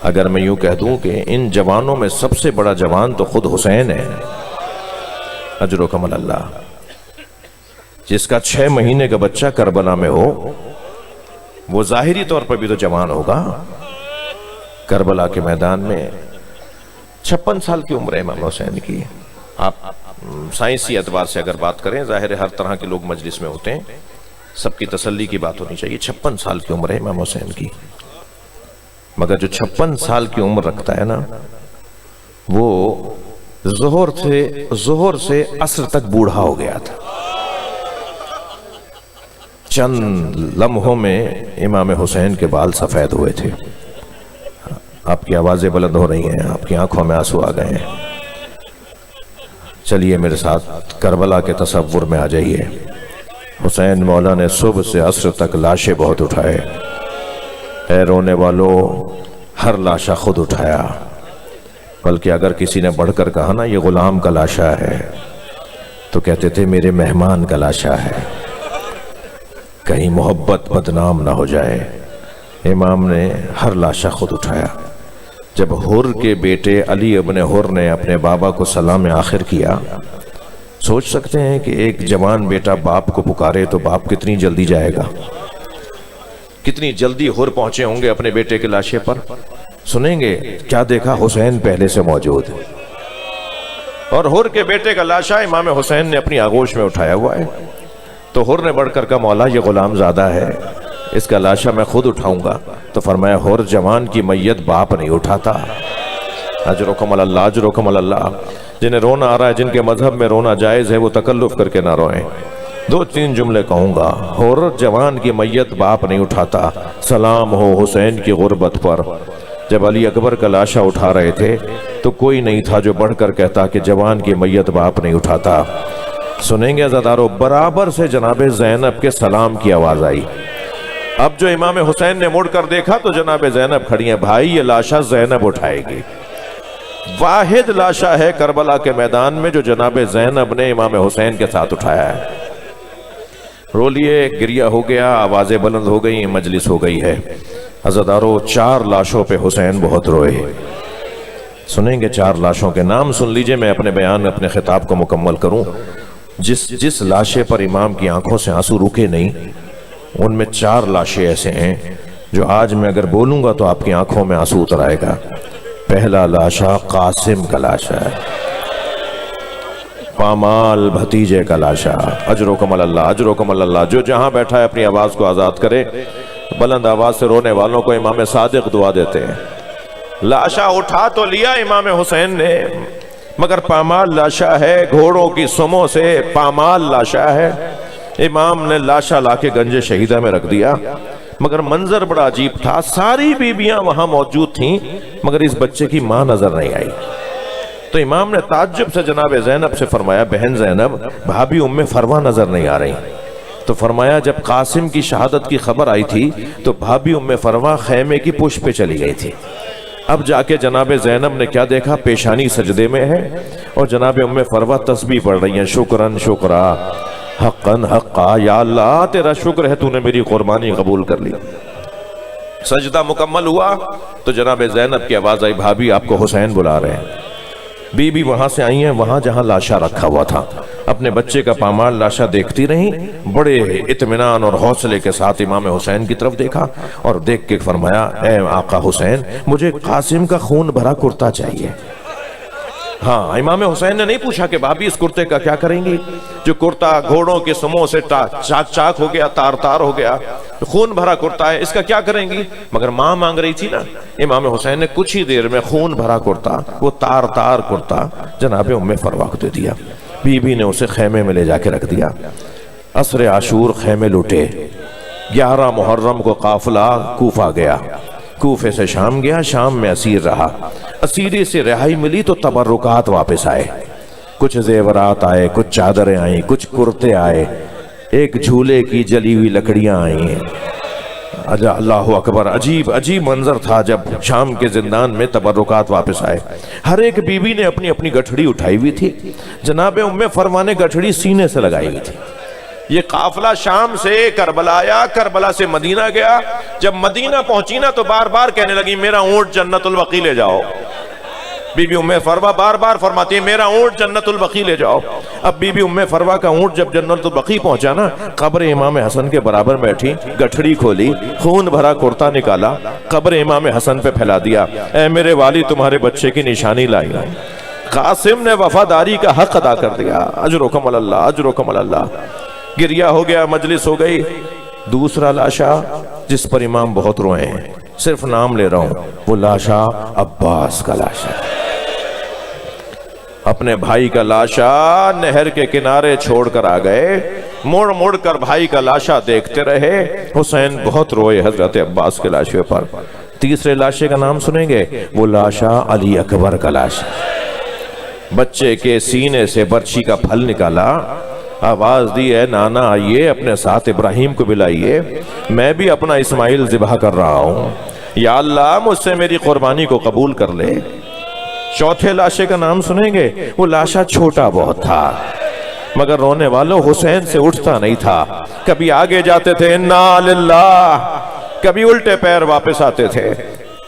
اگر میں یوں کہہ دوں کہ ان جوانوں میں سب سے بڑا جوان تو خود حسین ہے، اجر و کمل اللہ. جس کا 6 مہینے کا بچہ کربلا میں ہو وہ ظاہری طور پر بھی تو جوان ہوگا. کربلا کے میدان میں 56 سال کی عمر ہے امام حسین کی. آپ سائنسی اعتبار سے اگر بات کریں، ظاہر ہے ہر طرح کے لوگ مجلس میں ہوتے ہیں، سب کی تسلی کی بات ہونی چاہیے. 56 سال کی عمر ہے امام حسین کی. مگر جو 56 سال کی عمر رکھتا ہے نا، وہ ظہر سے عصر تک بوڑھا ہو گیا تھا. چند لمحوں میں امام حسین کے بال سفید ہوئے تھے. آپ کی آوازیں بلند ہو رہی ہیں، آپ کی آنکھوں میں آنسو آ گئے ہیں. چلیے میرے ساتھ کربلا کے تصور میں آ جائیے. حسین مولا نے صبح سے عصر تک لاشیں بہت اٹھائے. اے رونے والو، ہر لاشا خود اٹھایا. بلکہ اگر کسی نے بڑھ کر کہا نا یہ غلام کا لاشا ہے، تو کہتے تھے میرے مہمان کا لاشا ہے، کہیں محبت بدنام نہ ہو جائے. امام نے ہر لاشا خود اٹھایا. جب حر کے بیٹے علی ابن حر نے اپنے بابا کو سلام آخر کیا، سوچ سکتے ہیں کہ ایک جوان بیٹا باپ کو پکارے تو باپ کتنی جلدی جائے گا، کتنی جلدی حر پہنچے ہوں گے اپنے بیٹے کے لاشے پر. سنیں گے کیا دیکھا، حسین پہلے سے موجود ہے، اور حر کے بیٹے کا لاشا امام حسین نے اپنی آغوش میں اٹھایا ہوا ہے. تو حر نے بڑھ کر کہا مولا یہ غلام زادہ ہے، اس کا لاشا میں خود اٹھاؤں گا. تو فرمایا حر جوان کی میت باپ نہیں اٹھاتا. اجرکم اللہ، اجرکم اللہ. جنہیں رونا آ رہا ہے، جن کے مذہب میں رونا جائز ہے، وہ تکلف کر کے نہ روئیں. 2-3 جملے کہوں گا. حر جوان کی میت باپ نہیں اٹھاتا. سلام ہو حسین کی غربت پر. جب علی اکبر کا لاشا اٹھا رہے تھے تو کوئی نہیں تھا جو بڑھ کر کہتا کہ جوان کی میت باپ نہیں اٹھاتا. سنیں گے عزادارو، برابر سے جناب زینب کے سلام کی آواز آئی. اب جو امام حسین نے مڑ کر دیکھا تو جناب زینب کھڑی ہیں. بھائی یہ لاشا زینب اٹھائے گی. واحد لاشا ہے کربلا کے میدان میں جو جناب زینب نے امام حسین کے ساتھ اٹھایا ہے. رو لیے، گریہ ہو گیا، آوازیں بلند ہو گئی، مجلس ہو گئی ہے. عزادارو 4 لاشوں پہ حسین بہت روئے. سنیں گے 4 لاشوں کے نام، سن لیجئے. میں اپنے بیان، اپنے خطاب کو مکمل کروں. جس لاشے پر امام کی آنکھوں سے آنسو رکے نہیں، ان میں 4 لاشیں ایسے ہیں جو آج میں اگر بولوں گا تو آپ کی آنکھوں میں آنسو اتر آئے گا. پہلا لاشا قاسم کا لاشا ہے، پامال بھتیجے کا لاشا. اجرکم اللہ، اجرکم اللہ. جو جہاں بیٹھا ہے اپنی آواز کو آزاد کرے. بلند آواز سے رونے والوں کو امام صادق دعا دیتے ہیں. لاشا اٹھا تو لیا امام حسین نے، مگر پامال لاشا ہے، گھوڑوں کی سموں سے پامال لاشا ہے. امام نے لاشا لا کے گنج شہیدہ میں رکھ دیا. مگر منظر بڑا عجیب تھا. ساری بیویاں وہاں موجود تھیں مگر اس بچے کی ماں نظر نہیں آئی. تو امام نے تعجب سے جناب زینب سے فرمایا بہن زینب، بھابی ام فروہ نظر نہیں آ رہی. تو فرمایا جب قاسم کی شہادت کی خبر آئی تھی تو بھابی ام فروہ خیمے کی پشت پہ چلی گئی تھی. اب جا کے جناب زینب نے کیا دیکھا، پیشانی سجدے میں ہے اور جناب ام فروہ تسبیح پڑھ رہی ہیں. شکرن شکرا، حقاً حقا، یا اللہ تیرا شکر ہے تو نے میری قربانی قبول کر لی. سجدہ مکمل ہوا تو جناب زینب کی آواز آئی بھابی آپ کو حسین بلا رہے ہیں. بی بی وہاں سے آئی ہیں، وہاں جہاں لاشا رکھا ہوا تھا. اپنے بچے کا پامال لاشا دیکھتی رہیں، بڑے اطمینان اور حوصلے کے ساتھ امام حسین کی طرف دیکھا اور دیکھ کے فرمایا اے آقا حسین، مجھے قاسم کا خون بھرا کرتا چاہیے. ہاں، امام حسین نے نہیں پوچھا کہ بھابی اس کرتے کا کیا کریں گی جو کرتا گھوڑوں کے سموں سے چاک چاک ہو گیا، تار تار ہو گیا، خون بھرا کرتا ہے، اس کا کیا کریں گی. مگر ماں مانگ رہی تھی نا. امام حسین نے کچھ ہی دیر میں خون بھرا کرتا، وہ تار تار کرتا جناب ام فروہ کو دے دیا. بی بی نے اسے خیمے میں لے جا کے رکھ دیا. عصر عاشور خیمے لوٹے. 11 محرم کو قافلہ کوفہ گیا. کوفے سے شام گیا، شام میں اسیر رہا. اسیری سے رہائی ملی تو تبرکات واپس آئے. کچھ زیورات آئے، کچھ چادریں آئیں، کچھ کرتے آئے، ایک جھولے کی جلی ہوئی لکڑیاں آئیں. اللہ اکبر، عجیب عجیب منظر تھا جب شام کے زندان میں تبرکات واپس آئے. ہر ایک بیوی نے اپنی اپنی گٹھڑی اٹھائی ہوئی تھی. جناب ام فروہ نے گٹھڑی سینے سے لگائی ہوئی تھی. یہ قافلہ شام سے کربلا آیا، کربلا سے مدینہ گیا. جب مدینہ پہنچی نا تو بار بار کہنے لگی میرا اونٹ جنت البقیع لے جاؤ. بی بی ام فروا بار بار فرماتی ہے میرا اونٹ جنت البقیع لے جاؤ۔ اب بی بی ام فروا کا اونٹ جب جنت البقیع پہنچا نا، قبر امام حسن کے برابر بیٹھی، گٹھڑی کھولی، خون بھرا کرتا نکالا، قبر امام حسن پہ پھیلا دیا، اے میرے والی تمہارے بچے کی نشانی لائی ہوں۔ قاسم نے وفاداری کا حق ادا کر دیا، اجرکم اللہ اجرکم اللہ۔ گریہ ہو گیا، مجلس ہو گئی۔ دوسرا لاشا جس پر امام بہت روئے ہیں، صرف نام لے رہا ہوں، وہ لاشا عباس کا لاشا، اپنے بھائی کا لاشا نہر کے کنارے چھوڑ کر آ گئے، مڑ مڑ کر بھائی کا لاشا دیکھتے رہے۔ حسین بہت روئے حضرت عباس کے لاشے پر۔ تیسرے لاشے کا نام سنیں گے، وہ لاشا علی اکبر کا لاشا۔ بچے کے سینے سے برچھی کا پھل نکالا، آواز دی ہے نانا آئیے اپنے ساتھ ابراہیم کو بلائیے، میں بھی اپنا اسماعیل ذبح کر رہا ہوں، یا اللہ مجھ سے میری قربانی کو قبول کر لے۔ چوتھے لاشے کا نام سنیں گے، وہ لاشا چھوٹا بہت تھا مگر رونے والوں حسین سے اٹھتا نہیں تھا، کبھی آگے جاتے تھے انا للہ، کبھی الٹے پیر واپس آتے تھے۔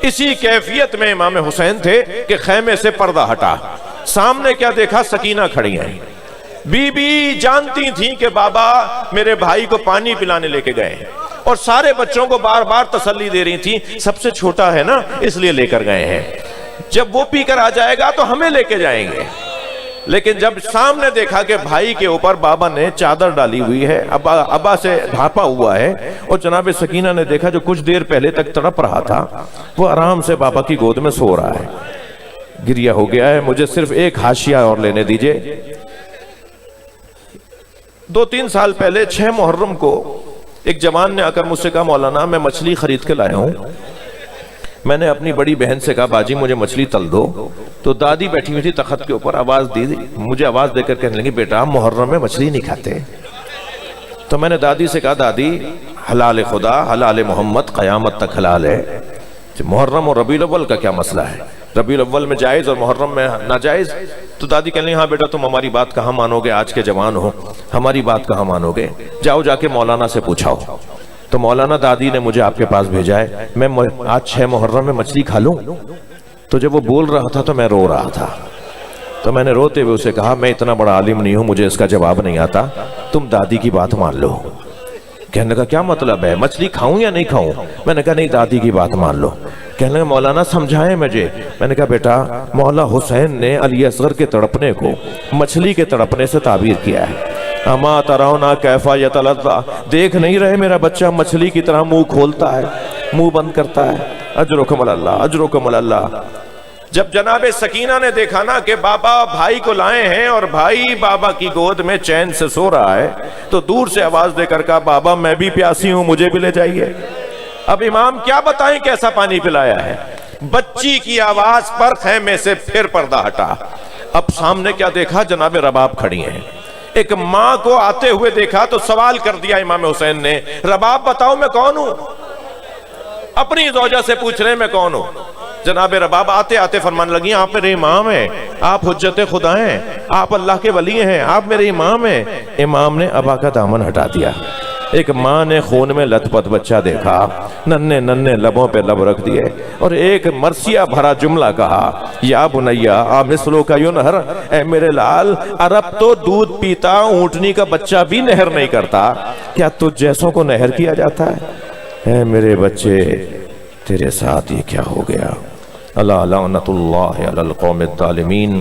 اسی کیفیت میں امام حسین تھے کہ خیمے سے پردہ ہٹا، سامنے کیا دیکھا، سکینہ کھڑی ہیں۔ بی بی جانتی تھیں کہ بابا میرے بھائی کو پانی پلانے لے کے گئے ہیں، اور سارے بچوں کو بار بار تسلی دے رہی تھیں، سب سے چھوٹا ہے نا اس لیے لے کر گئے ہیں، جب وہ پی کر آ جائے گا تو ہمیں لے کے جائیں گے۔ لیکن جب سامنے دیکھا کہ بھائی کے اوپر بابا نے چادر ڈالی ہوئی ہے، ابا سے ڈھانپا ہوا ہے، اور جناب سکینہ نے دیکھا جو کچھ دیر پہلے تک تڑپ رہا تھا وہ آرام سے بابا کی گود میں سو رہا ہے، گریہ ہو گیا ہے۔ مجھے صرف ایک حاشیہ اور لینے دیجئے۔ 2-3 سال پہلے 6 محرم کو ایک جوان نے آ کر مجھ سے کہا مولانا میں مچھلی خرید کے لایا ہوں۔ میں نے اپنی بڑی بہن سے کہا باجی مجھے مچھلی تل دو، تو دادی بیٹھی ہوئی تھی تخت کے اوپر، آواز دی، مجھے آواز دے کر کہنے لگی بیٹا محرم میں مچھلی نہیں کھاتے۔ تو میں نے دادی سے کہا دادی حلال خدا حلال محمد قیامت تک حلال ہے، محرم اور ربیع الاول کا کیا مسئلہ ہے، ربیع الاول میں جائز اور محرم میں ناجائز؟ تو دادی کہنے لگی ہاں بیٹا تم ہماری بات کہاں مانو گے، آج کے جوان ہو ہماری بات کہاں مانو گے، جاؤ جا کے مولانا سے پوچھاؤ۔ تو مولانا دادی نے مجھے آپ کے پاس بھیجا ہے، میں آج 6 محرم میں مچھلی کھا لوں؟ تو جب وہ بول رہا تھا تو میں رو رہا تھا، تو میں نے روتے ہوئے اسے کہا میں اتنا بڑا عالم نہیں ہوں، مجھے اس کا جواب نہیں آتا، تم دادی کی بات مان لو۔ کہنے لگا کیا مطلب ہے، مچھلی کھاؤں یا نہیں کھاؤں؟ میں نے کہا نہیں دادی کی بات مان لو۔ کہنے لگا مولانا سمجھائیں مجھے۔ میں نے کہا بیٹا مولا حسین نے علی اصغر کے تڑپنے کو مچھلی کے تڑپنے سے تعبیر کیا ہے، اما ترونا کیفا یتلظا، دیکھ نہیں رہے میرا بچہ مچھلی کی طرح منہ کھولتا ہے منہ بند کرتا ہے۔ اجرکم اللہ اجرکم اللہ۔ جب جناب سکینہ نے دیکھا نا کہ بابا بھائی کو لائے ہیں اور بھائی بابا کی گود میں چین سے سو رہا ہے، تو دور سے آواز دے کر کہا بابا میں بھی پیاسی ہوں مجھے بھی لے جائیے۔ اب امام کیا بتائیں کیسا پانی پلایا ہے، بچی کی آواز پر خیمے سے پھر پردہ ہٹا۔ اب سامنے کیا دیکھا، جناب رباب کھڑی ہیں۔ ایک ماں کو آتے ہوئے دیکھا تو سوال کر دیا امام حسین نے، رباب بتاؤ میں کون ہوں؟ اپنی زوجہ سے پوچھ رہے میں کون ہوں۔ جناب رباب آتے آتے فرمان لگی آپ میرے امام ہیں، آپ حجت خدا ہیں، آپ اللہ کے ولی ہیں، آپ میرے امام ہیں۔ امام نے ابا کا دامن ہٹا دیا۔ ایک ماں نے خون میں لت پت بچہ دیکھا، ننھے ننھے لبوں پہ لب رکھ دیے اور ایک مرثیہ بھرا جملہ کہا، یا بنیا مثلو کا ینہر، اے میرے لال عرب تو دودھ پیتا اونٹنی کا بچہ بھی نہر نہیں کرتا، کیا تجھ جیسوں کو نہر کیا جاتا ہے؟ اے میرے بچے تیرے ساتھ یہ کیا ہو گیا؟ اللہ لعنت اللہ علی القوم الظالمین۔